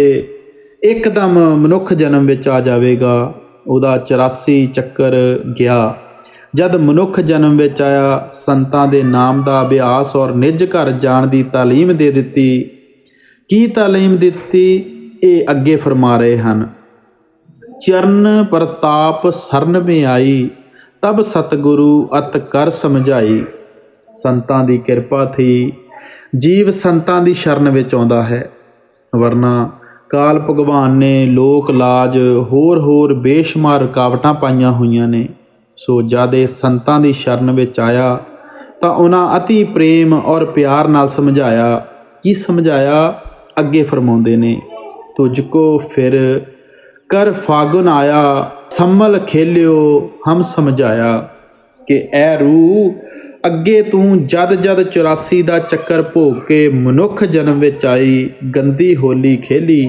एकदम मनुख जन्म विच आ जाएगा। उहदा 84 चक्कर गया। जद मनुख जन्म विच आया, संतां दे नाम का अभ्यास और निज घर जाण दी तालीम दे दित्ती। की तालीम दित्ती? ये अगे फरमा रहे हैं, चरण प्रताप सरन में आई तब सतगुरु अत कर समझाई। संतां दी किरपा थी, जीव संतां दी शरण विच आउंदा है, वरना काल भगवान ने लोक लाज होर बेशुमार रुकावटां पाईयां होईयां ने। सो जद संतां दी शरण विच आया तो उन्हां अति प्रेम और प्यार नाल समझाया। की समझाया? अगे फरमाउंदे ने, तुझको फिर कर फागुन आया संभल खेलियो हम समझाया। कि ऐ रूह अगे तू जद 84 का चक्कर भोग के मनुख जन्म विच आई, गंदी होली खेली,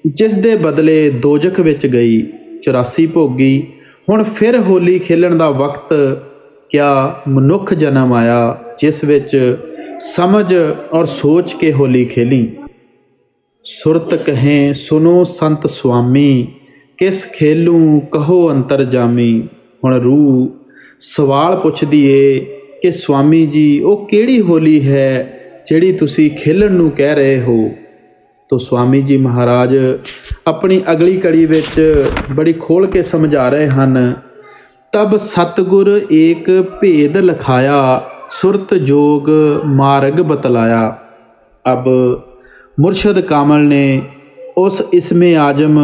जिस दे बदले दोजख विच गई, 84 भोगी। हुण फिर होली खेलण दा वक्त क्या मनुख जन्म आया जिस विच समझ और सोच के होली खेली। सुरत कहें सुनो संत स्वामी, किस खेलूं कहो अंतरजामी। हुण रूह सवाल पुछदी है कि स्वामी जी वो किहड़ी होली है जिहड़ी तुसी खेलण नूं कह रहे हो। तो स्वामी जी महाराज अपनी अगली कड़ी विच बड़ी खोल के समझा रहे हैं, तब सतगुर एक भेद लखाया सुरत जोग मार्ग बतलाया। अब मुर्शद कामल ने उस इसमें आजम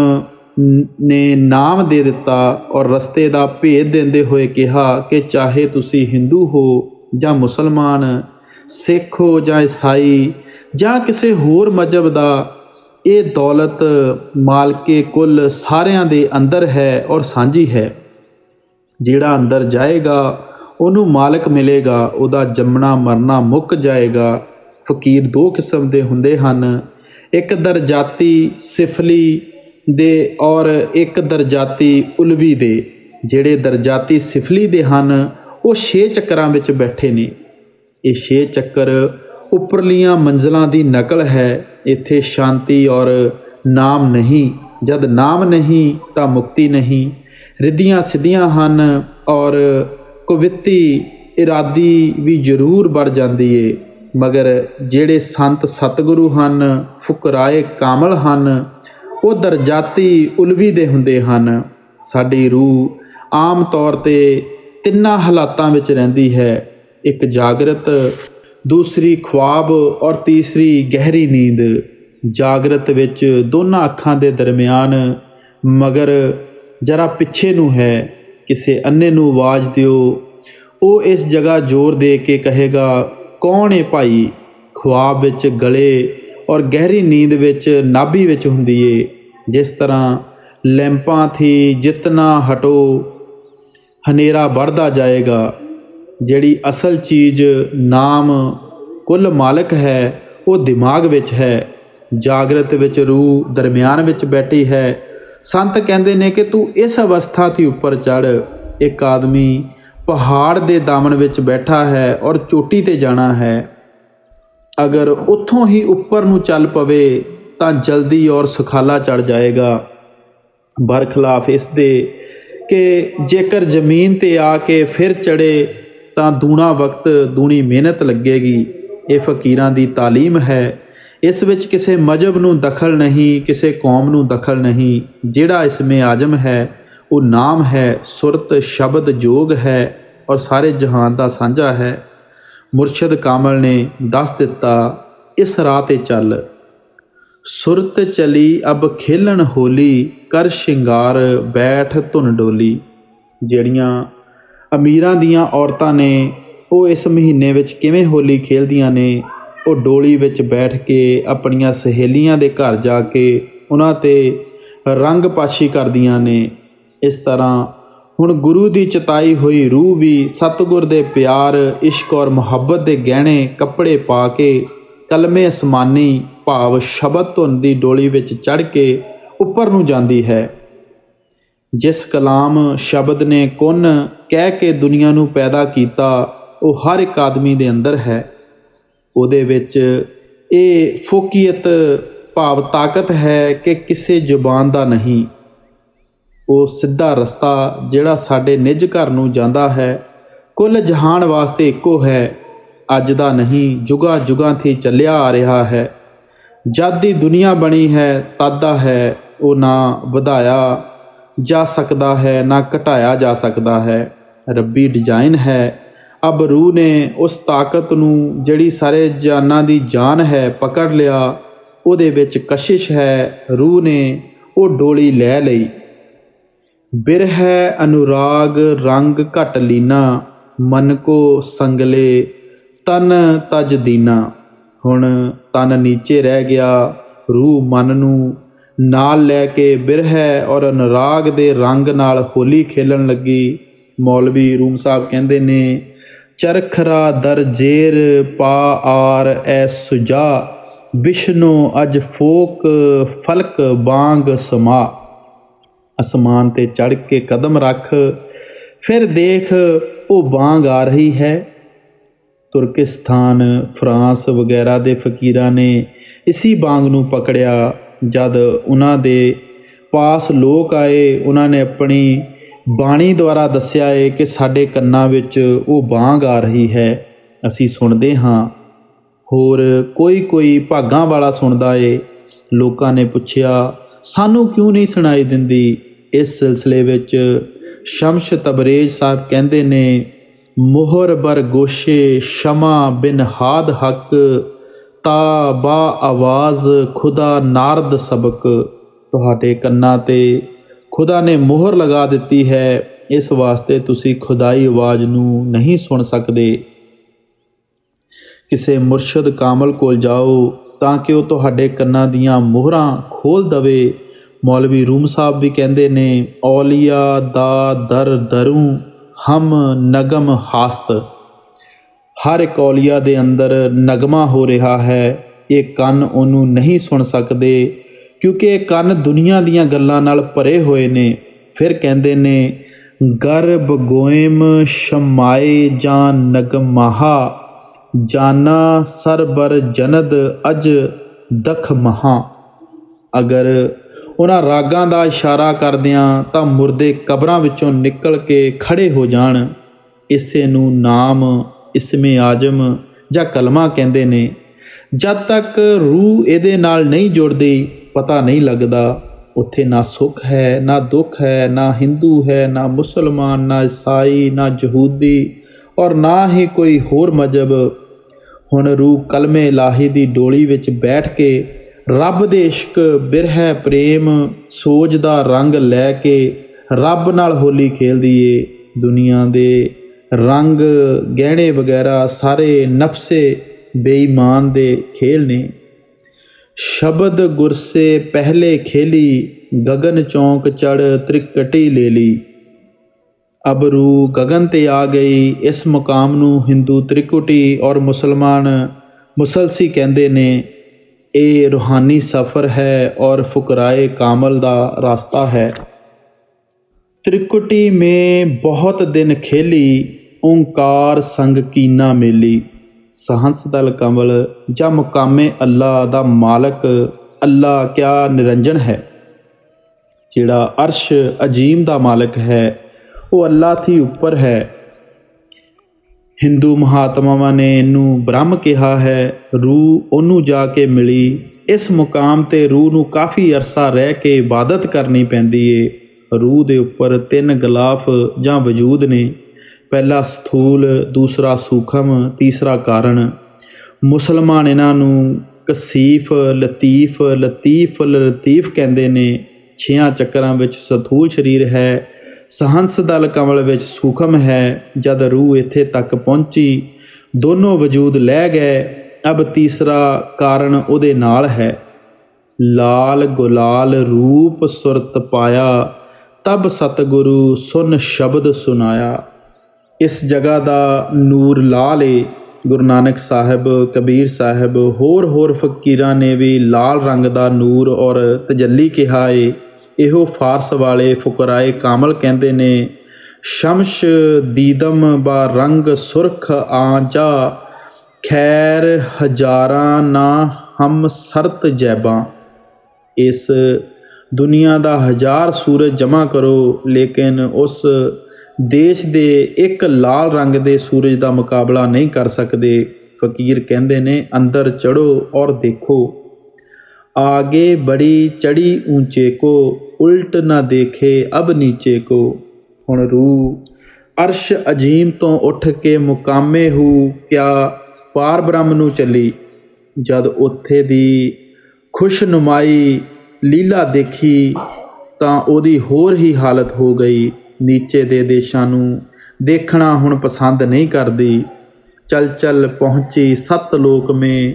ने नाम दे दिता और रस्ते का भेद देंदे हुए कहा कि चाहे तुसी हिंदू हो जां मुसलमान, सिख हो जां ईसाई जां किसी होर मजहब का, ਇਹ ਦੌਲਤ ਮਾਲਕੇ ਕੁੱਲ ਸਾਰਿਆਂ ਦੇ ਅੰਦਰ ਹੈ ਔਰ ਸਾਂਝੀ ਹੈ। ਜਿਹੜਾ ਅੰਦਰ ਜਾਏਗਾ ਉਹਨੂੰ ਮਾਲਕ ਮਿਲੇਗਾ, ਉਹਦਾ ਜੰਮਣਾ ਮਰਨਾ ਮੁੱਕ ਜਾਏਗਾ। ਫਕੀਰ ਦੋ ਕਿਸਮ ਦੇ ਹੁੰਦੇ ਹਨ, ਇੱਕ ਦਰਜਾਤੀ ਸਿਫਲੀ ਦੇ ਔਰ ਇੱਕ ਦਰਜਾਤੀ ਉਲਵੀ ਦੇ। ਜਿਹੜੇ ਦਰਜਾਤੀ ਸਿਫਲੀ ਦੇ ਹਨ ਉਹ 6 ਚੱਕਰਾਂ ਵਿੱਚ ਬੈਠੇ ਨੇ। ਇਹ 6 ਚੱਕਰ ਉੱਪਰਲੀਆਂ ਮੰਜ਼ਲਾਂ ਦੀ ਨਕਲ ਹੈ। ਇੱਥੇ ਸ਼ਾਂਤੀ ਔਰ ਨਾਮ ਨਹੀਂ। ਜਦ ਨਾਮ ਨਹੀਂ ਤਾਂ ਮੁਕਤੀ ਨਹੀਂ। ਰਿੱਧੀਆਂ ਸਿੱਧੀਆਂ ਹਨ ਔਰ ਕੁਵਿੱਤੀ ਇਰਾਦੀ ਵੀ ਜ਼ਰੂਰ ਬਣ ਜਾਂਦੀ ਏ, ਮਗਰ ਜਿਹੜੇ ਸੰਤ ਸਤਿਗੁਰੂ ਹਨ, ਫੁਕਰਾਏ ਕਾਮਲ ਹਨ, ਉਹ ਦਰਜਾਤੀ ਉਲਵੀ ਦੇ ਹੁੰਦੇ ਹਨ। ਸਾਡੀ ਰੂਹ ਆਮ ਤੌਰ 'ਤੇ ਤਿੰਨਾਂ ਹਾਲਾਤਾਂ ਵਿੱਚ ਰਹਿੰਦੀ ਹੈ, ਇੱਕ ਜਾਗਰਤ, ਦੂਸਰੀ ख्वाब ਔਰ ਤੀਸਰੀ ਗਹਿਰੀ ਨੀਂਦ। ਜਾਗਰਤ ਵਿੱਚ ਦੋਨਾਂ ਅੱਖਾਂ ਦੇ ਦਰਮਿਆਨ ਮਗਰ ਜਰਾ ਪਿੱਛੇ ਨੂੰ ਹੈ। ਕਿਸੇ ਅੰਨੇ ਨੂੰ ਆਵਾਜ਼ ਦਿਓ, ਉਹ ਇਸ ਜਗ੍ਹਾ ਜ਼ੋਰ ਦੇ ਕੇ ਕਹੇਗਾ, ਕੌਣ ਏ ਭਾਈ। ख्वाब ਵਿੱਚ ਗਲੇ ਔਰ ਗਹਿਰੀ ਨੀਂਦ ਵਿੱਚ ਨਾਭੀ ਵਿੱਚ ਹੁੰਦੀ ਏ। ਜਿਸ ਤਰ੍ਹਾਂ ਲੈਂਪਾਂ ਥੀ ਜਿਤਨਾ ਹਟੋ ਹਨੇਰਾ बढ़ता ਜਾਏਗਾ। ਜਿਹੜੀ ਅਸਲ ਚੀਜ਼ ਨਾਮ ਕੁੱਲ ਮਾਲਕ ਹੈ ਉਹ ਦਿਮਾਗ ਵਿੱਚ ਹੈ। ਜਾਗਰਤ ਵਿੱਚ ਰੂਹ ਦਰਮਿਆਨ ਵਿੱਚ ਬੈਠੀ ਹੈ। ਸੰਤ ਕਹਿੰਦੇ ਨੇ ਕਿ ਤੂੰ ਇਸ ਅਵਸਥਾ ਤੋਂ ਉੱਪਰ ਚੜ੍ਹ। ਇੱਕ ਆਦਮੀ ਪਹਾੜ ਦੇ ਦਾਮਨ ਵਿੱਚ ਬੈਠਾ ਹੈ ਔਰ ਚੋਟੀ 'ਤੇ ਜਾਣਾ ਹੈ। ਅਗਰ ਉੱਥੋਂ ਹੀ ਉੱਪਰ ਨੂੰ ਚੱਲ ਪਵੇ ਤਾਂ ਜਲਦੀ ਔਰ ਸੁਖਾਲਾ ਚੜ੍ਹ ਜਾਏਗਾ। ਬਰਖਲਾਫ ਇਸ ਦੇ ਕਿ ਜੇਕਰ ਜ਼ਮੀਨ 'ਤੇ ਆ ਕੇ ਫਿਰ ਚੜ੍ਹੇ ਤਾਂ ਦੂਣਾ ਵਕਤ ਦੂਣੀ ਮਿਹਨਤ ਲੱਗੇਗੀ। ਇਹ ਫਕੀਰਾਂ ਦੀ ਤਾਲੀਮ ਹੈ। ਇਸ ਵਿੱਚ ਕਿਸੇ ਮਜ਼ਹਬ ਨੂੰ ਦਖਲ ਨਹੀਂ, ਕਿਸੇ ਕੌਮ ਨੂੰ ਦਖਲ ਨਹੀਂ। ਜਿਹੜਾ ਇਸਮੇ ਆਜ਼ਮ ਹੈ ਉਹ ਨਾਮ ਹੈ, ਸੁਰਤ ਸ਼ਬਦ ਜੋਗ ਹੈ ਔਰ ਸਾਰੇ ਜਹਾਨ ਦਾ ਸਾਂਝਾ ਹੈ। ਮੁਰਸ਼ਦ ਕਾਮਲ ਨੇ ਦੱਸ ਦਿੱਤਾ, ਇਸ ਰਾਹ 'ਤੇ ਚੱਲ। ਸੁਰਤ ਚਲੀ ਅਬ ਖੇਲਣ ਹੋਲੀ, ਕਰ ਸ਼ਿੰਗਾਰ ਬੈਠ ਧੁਨ ਡੋਲੀ। ਜਿਹੜੀਆਂ ਅਮੀਰਾਂ ਦੀਆਂ ਔਰਤਾਂ ਨੇ ਉਹ ਇਸ ਮਹੀਨੇ ਵਿੱਚ ਕਿਵੇਂ ਹੋਲੀ ਖੇਲਦੀਆਂ ਨੇ। ਉਹ ਡੋਲੀ ਵਿੱਚ ਬੈਠ ਕੇ ਆਪਣੀਆਂ ਸਹੇਲੀਆਂ ਦੇ ਘਰ ਜਾ ਕੇ ਉਹਨਾਂ 'ਤੇ ਰੰਗ ਪਾਸ਼ੀ ਕਰਦੀਆਂ ਨੇ। ਇਸ ਤਰ੍ਹਾਂ ਹੁਣ ਗੁਰੂ ਦੀ ਚਿਤਾਈ ਹੋਈ ਰੂਹ ਵੀ ਸਤਿਗੁਰ ਦੇ ਪਿਆਰ, ਇਸ਼ਕ ਔਰ ਮੁਹੱਬਤ ਦੇ ਗਹਿਣੇ ਕੱਪੜੇ ਪਾ ਕੇ ਕਲਮੇ ਅਸਮਾਨੀ ਭਾਵ ਸ਼ਬਦ ਧੁਨ ਦੀ ਡੋਲੀ ਵਿੱਚ ਚੜ੍ਹ ਕੇ ਉੱਪਰ ਨੂੰ ਜਾਂਦੀ ਹੈ। ਜਿਸ ਕਲਾਮ ਸ਼ਬਦ ਨੇ ਕੁਨ ਕਹਿ ਕੇ ਦੁਨੀਆ ਨੂੰ ਪੈਦਾ ਕੀਤਾ ਉਹ ਹਰ ਇੱਕ ਆਦਮੀ ਦੇ ਅੰਦਰ ਹੈ। ਉਹਦੇ ਵਿੱਚ ਇਹ ਫੋਕੀਅਤ ਭਾਵ ਤਾਕਤ ਹੈ ਕਿ ਕਿਸੇ ਜ਼ੁਬਾਨ ਦਾ ਨਹੀਂ। ਉਹ ਸਿੱਧਾ ਰਸਤਾ ਜਿਹੜਾ ਸਾਡੇ ਨਿੱਜ ਘਰ ਨੂੰ ਜਾਂਦਾ ਹੈ, ਕੁੱਲ ਜਹਾਨ ਵਾਸਤੇ ਇੱਕੋ ਹੈ। ਅੱਜ ਦਾ ਨਹੀਂ, ਜੁਗਾਂ ਜੁਗਾਂ ਤੋਂ ਚੱਲਿਆ ਆ ਰਿਹਾ ਹੈ। ਜਦ ਦੀ ਦੁਨੀਆ ਬਣੀ ਹੈ ਤਦ ਦਾ ਹੈ। ਉਹ ਨਾ ਵਧਾਇਆ ਜਾ ਸਕਦਾ ਹੈ ਨਾ ਘਟਾਇਆ ਜਾ ਸਕਦਾ ਹੈ। ਰੱਬੀ ਡਿਜ਼ਾਈਨ ਹੈ। ਅਬ ਰੂਹ ਨੇ ਉਸ ਤਾਕਤ ਨੂੰ ਜਿਹੜੀ ਸਾਰੇ ਜਾਨਾਂ ਦੀ ਜਾਨ ਹੈ ਪਕੜ ਲਿਆ। ਉਹਦੇ ਵਿੱਚ ਕਸ਼ਿਸ਼ ਹੈ। ਰੂਹ ਨੇ ਉਹ ਡੋਲੀ ਲੈ ਲਈ। ਬਿਰਹਿ ਅਨੁਰਾਗ ਰੰਗ ਘਟ ਲੀਨਾ, ਮਨ ਕੋ ਸੰਗਲੇ ਤਨ ਤਜ ਦੀਨਾ। ਹੁਣ ਤਨ ਨੀਚੇ ਰਹਿ ਗਿਆ। ਰੂਹ ਮਨ ਨੂੰ ਨਾਲ ਲੈ ਕੇ ਬਿਰਹਿ ਔਰ ਅਨੁਰਾਗ ਦੇ ਰੰਗ ਨਾਲ ਹੋਲੀ ਖੇਲਣ ਲੱਗੀ। ਮੌਲਵੀ ਰੂਮ ਸਾਹਿਬ ਕਹਿੰਦੇ ਨੇ, ਚਰਖਰਾ ਦਰ ਜੇਰ ਪਾ ਆਰ ਐ ਸੁਜਾ, ਵਿਸ਼ਨੂੰ ਅਜ ਫੋਕ ਫਲਕ ਬਾਂਗ ਸਮਾ। ਅਸਮਾਨ 'ਤੇ ਚੜ੍ਹ ਕੇ ਕਦਮ ਰੱਖ, ਫਿਰ ਦੇਖ ਉਹ ਬਾਂਗ ਆ ਰਹੀ ਹੈ। ਤੁਰਕਿਸਤਾਨ, ਫਰਾਂਸ ਵਗੈਰਾ ਦੇ ਫਕੀਰਾਂ ਨੇ ਇਸੀ ਬਾਂਗ ਨੂੰ ਪਕੜਿਆ। ਜਦ ਉਹਨਾਂ ਦੇ ਪਾਸ ਲੋਕ ਆਏ, ਉਹਨਾਂ ਨੇ ਆਪਣੀ ਬਾਣੀ ਦੁਆਰਾ ਦੱਸਿਆ ਏ ਕਿ ਸਾਡੇ ਕੰਨਾਂ ਵਿੱਚ ਉਹ ਬਾਂਗ ਆ ਰਹੀ ਹੈ, ਅਸੀਂ ਸੁਣਦੇ ਹਾਂ। ਹੋਰ ਕੋਈ ਭਾਗਾਂ ਵਾਲਾ ਸੁਣਦਾ ਏ। ਲੋਕਾਂ ਨੇ ਪੁੱਛਿਆ, ਸਾਨੂੰ ਕਿਉਂ ਨਹੀਂ ਸੁਣਾਈ ਦਿੰਦੀ। ਇਸ ਸਿਲਸਿਲੇ ਵਿੱਚ ਸ਼ਮਸ਼ ਤਬਰੇਜ਼ ਸਾਹਿਬ ਕਹਿੰਦੇ ਨੇ, ਮੁਹਰ ਬਰ ਗੋਸ਼ੇ ਸ਼ਮਾ ਬਿਨ ਹਾਦ ਹੱਕ, ਤਾ ਬਾ ਆਵਾਜ਼ ਖੁਦਾ ਨਾਰਦ ਸਬਕ। ਤੁਹਾਡੇ ਕੰਨਾਂ 'ਤੇ ਖੁਦਾ ਨੇ ਮੋਹਰ ਲਗਾ ਦਿੱਤੀ ਹੈ, ਇਸ ਵਾਸਤੇ ਤੁਸੀਂ ਖੁਦਾਈ ਆਵਾਜ਼ ਨੂੰ ਨਹੀਂ ਸੁਣ ਸਕਦੇ। ਕਿਸੇ ਮੁਰਸ਼ਦ ਕਾਮਲ ਕੋਲ ਜਾਓ, ਤਾਂ ਕਿ ਉਹ ਤੁਹਾਡੇ ਕੰਨਾਂ ਦੀਆਂ ਮੋਹਰਾਂ ਖੋਲ੍ਹ ਦਵੇ। ਮੌਲਵੀ ਰੂਮ ਸਾਹਿਬ ਵੀ ਕਹਿੰਦੇ ਨੇ, ਔਲੀਆ ਦਾ ਦਰ ਦਰੂ ਹਮ ਨਗਮ ਹਾਸਤ। ਹਰ ਇੱਕ ਔਲੀਆ ਦੇ ਅੰਦਰ ਨਗਮਾ ਹੋ ਰਿਹਾ ਹੈ। ਇਹ ਕੰਨ ਉਹਨੂੰ ਨਹੀਂ ਸੁਣ ਸਕਦੇ ਕਿਉਂਕਿ ਇਹ ਕੰਨ ਦੁਨੀਆ ਦੀਆਂ ਗੱਲਾਂ ਨਾਲ ਭਰੇ ਹੋਏ ਨੇ। ਫਿਰ ਕਹਿੰਦੇ ਨੇ, ਗਰਬ ਗੋਇਮ ਸ਼ਮਾਏ ਜਾਂ ਨਗਮਾਹਾ ਜਾਨਾ ਸਰਬਰ ਜਨਦ ਅਜ ਦਖ ਮਹਾ। ਅਗਰ ਉਹਨਾਂ ਰਾਗਾਂ ਦਾ ਇਸ਼ਾਰਾ ਕਰਦਿਆਂ ਤਾਂ ਮੁਰਦੇ ਕਬਰਾਂ ਵਿੱਚੋਂ ਨਿਕਲ ਕੇ ਖੜ੍ਹੇ ਹੋ ਜਾਣ। ਇਸੇ ਨੂੰ ਨਾਮ ਇਸਮੇ ਆਜ਼ਮ ਜਾਂ ਕਲਮਾ ਕਹਿੰਦੇ ਨੇ। ਜਦ ਤੱਕ ਰੂਹ ਇਹਦੇ ਨਾਲ ਨਹੀਂ ਜੁੜਦੀ ਪਤਾ ਨਹੀਂ ਲੱਗਦਾ। ਉੱਥੇ ਨਾ ਸੁੱਖ ਹੈ ਨਾ ਦੁੱਖ ਹੈ, ਨਾ ਹਿੰਦੂ ਹੈ ਨਾ ਮੁਸਲਮਾਨ, ਨਾ ਈਸਾਈ, ਨਾ ਯਹੂਦੀ ਔਰ ਨਾ ਹੀ ਕੋਈ ਹੋਰ ਮਜ਼ਹਬ। ਹੁਣ ਰੂਹ ਕਲਮੇ ਇਲਾਹੀ ਦੀ ਡੋਲੀ ਵਿੱਚ ਬੈਠ ਕੇ ਰੱਬ ਦੇ ਇਸ਼ਕ, ਬਿਰਹਿ ਪ੍ਰੇਮ, ਸੋਜ ਦਾ ਰੰਗ ਲੈ ਕੇ ਰੱਬ ਨਾਲ ਹੋਲੀ ਖੇਲਦੀ ਏ। ਦੁਨੀਆ ਦੇ ਰੰਗ ਗਹਿਣੇ ਵਗੈਰਾ ਸਾਰੇ ਨਫਸੇ ਬੇਈਮਾਨ ਦੇ ਖੇਲ ਨੇ। ਸ਼ਬਦ ਗੁਰਸੇ ਪਹਿਲੇ ਖੇਲੀ ਗगन ਚੌਂਕ ਚੜ ਤ੍ਰਿਕਟੀ ਲੈ ਲਈ। ਅਬ ਰੂਹ ਗगन ਤੇ ਆ ਗਈ। ਇਸ ਮੁਕਾਮ ਨੂੰ ਹਿੰਦੂ ਤ੍ਰਿਕੁਟੀ ਔਰ ਮੁਸਲਮਾਨ ਮੁਸਲਸੀ ਕਹਿੰਦੇ ਨੇ। ਇਹ ਰੂਹਾਨੀ ਸਫ਼ਰ ਹੈ ਔਰ ਫੁਕਰਾਏ ਕਾਮਲ ਦਾ ਰਾਸਤਾ ਹੈ। त्रिकुटी में बहुत दिन खेली ओंकार संग कीना मेली। सहंस दल कमल ਜਾਂ ਮੁਕਾਮੇ ਅੱਲਾ ਦਾ ਮਾਲਕ ਅੱਲਾ ਕਿਆ ਨਿਰੰਜਨ ਹੈ। ਜਿਹੜਾ ਅਰਸ਼ ਅਜੀਮ ਦਾ ਮਾਲਕ ਹੈ ਉਹ ਅੱਲਾ ਤੋਂ ਉੱਪਰ ਹੈ। ਹਿੰਦੂ ਮਹਾਤਮਾਵਾਂ ਨੇ ਇਹਨੂੰ ਬ੍ਰਹਮ ਕਿਹਾ ਹੈ। ਰੂਹ ਉਹਨੂੰ ਜਾ ਕੇ ਮਿਲੀ। ਇਸ ਮੁਕਾਮ 'ਤੇ ਰੂਹ ਨੂੰ ਕਾਫੀ ਅਰਸਾ ਰਹਿ ਕੇ ਇਬਾਦਤ ਕਰਨੀ ਪੈਂਦੀ ਏ। ਰੂਹ ਦੇ ਉੱਪਰ 3 ਗਲਾਫ ਜਾਂ ਵਜੂਦ ਨੇ। ਪਹਿਲਾ ਸਥੂਲ, ਦੂਸਰਾ ਸੂਖਮ, ਤੀਸਰਾ ਕਾਰਨ। ਮੁਸਲਮਾਨ ਇਹਨਾਂ ਨੂੰ ਕਸੀਫ, ਲਤੀਫ, ਲਤੀਫ ਲਤੀਫ ਕਹਿੰਦੇ ਨੇ। 6 ਚੱਕਰਾਂ ਵਿੱਚ ਸਥੂਲ ਸਰੀਰ ਹੈ, ਸਹੰਸ ਦਲ ਕਮਲ ਵਿੱਚ ਸੂਖਮ ਹੈ। ਜਦ ਰੂਹ ਇੱਥੇ ਤੱਕ ਪਹੁੰਚੀ ਦੋਨੋਂ ਵਜੂਦ ਲੈ ਗਏ। ਅਬ ਤੀਸਰਾ ਕਾਰਨ ਉਹਦੇ ਨਾਲ ਹੈ। ਲਾਲ ਗੁਲਾਲ ਰੂਪ ਸੁਰਤ ਪਾਇਆ ਤਬ ਸਤਿਗੁਰੂ ਸੁਨ ਸ਼ਬਦ ਸੁਨਾਇਆ। ਇਸ ਜਗ੍ਹਾ ਦਾ ਨੂਰ ਲਾਲ ਏ। ਗੁਰੂ ਨਾਨਕ ਸਾਹਿਬ, ਕਬੀਰ ਸਾਹਿਬ, ਹੋਰ ਫਕੀਰਾਂ ਨੇ ਵੀ ਲਾਲ ਰੰਗ ਦਾ ਨੂਰ ਔਰ ਤਜੱਲੀ ਕਿਹਾ ਏ। ਇਹੋ ਫਾਰਸ ਵਾਲੇ ਫੁਕਰਾਏ ਕਾਮਲ ਕਹਿੰਦੇ ਨੇ, ਸ਼ਮਸ਼ ਦੀਦਮ ਬਾ ਰੰਗ ਸੁਰਖ ਆਂਚਾ ਖੈਰ ਹਜ਼ਾਰਾਂ ਨਾ ਹਮ ਸਰਤ ਜੈਬਾਂ। ਇਸ ਦੁਨੀਆ ਦਾ 1000 ਸੂਰਜ ਜਮ੍ਹਾਂ ਕਰੋ ਲੇਕਿਨ ਉਸ ਦੇਸ਼ ਦੇ ਇੱਕ ਲਾਲ ਰੰਗ ਦੇ ਸੂਰਜ ਦਾ ਮੁਕਾਬਲਾ ਨਹੀਂ ਕਰ ਸਕਦੇ। ਫਕੀਰ ਕਹਿੰਦੇ ਨੇ, ਅੰਦਰ ਚੜ੍ਹੋ ਔਰ ਦੇਖੋ, ਆਗੇ ਬੜੀ ਚੜੀ ਊਂਚੇ ਕੋ ਉਲਟ ਨਾ ਦੇਖੇ ਅਬ ਨੀਚੇ ਕੋ। ਹੁਣ ਰੂਹ ਅਰਸ਼ ਅਜੀਮ ਤੋਂ ਉੱਠ ਕੇ ਮੁਕਾਮੇ ਹੂ ਕਿਆ ਪਾਰ ਬ੍ਰਹਮ ਨੂੰ ਚੱਲੀ। ਜਦ ਉੱਥੇ ਦੀ ਖੁਸ਼ਨੁਮਾਈ ਲੀਲਾ ਦੇਖੀ ਤਾਂ ਉਹਦੀ ਹੋਰ ਹੀ ਹਾਲਤ ਹੋ ਗਈ। ਨੀਚੇ ਦੇ ਦੇਸ਼ਾਂ ਨੂੰ ਦੇਖਣਾ ਹੁਣ ਪਸੰਦ ਨਹੀਂ ਕਰਦੀ। ਚਲ ਚਲ ਪਹੁੰਚੀ ਸਤ ਲੋਕ ਮੇਂ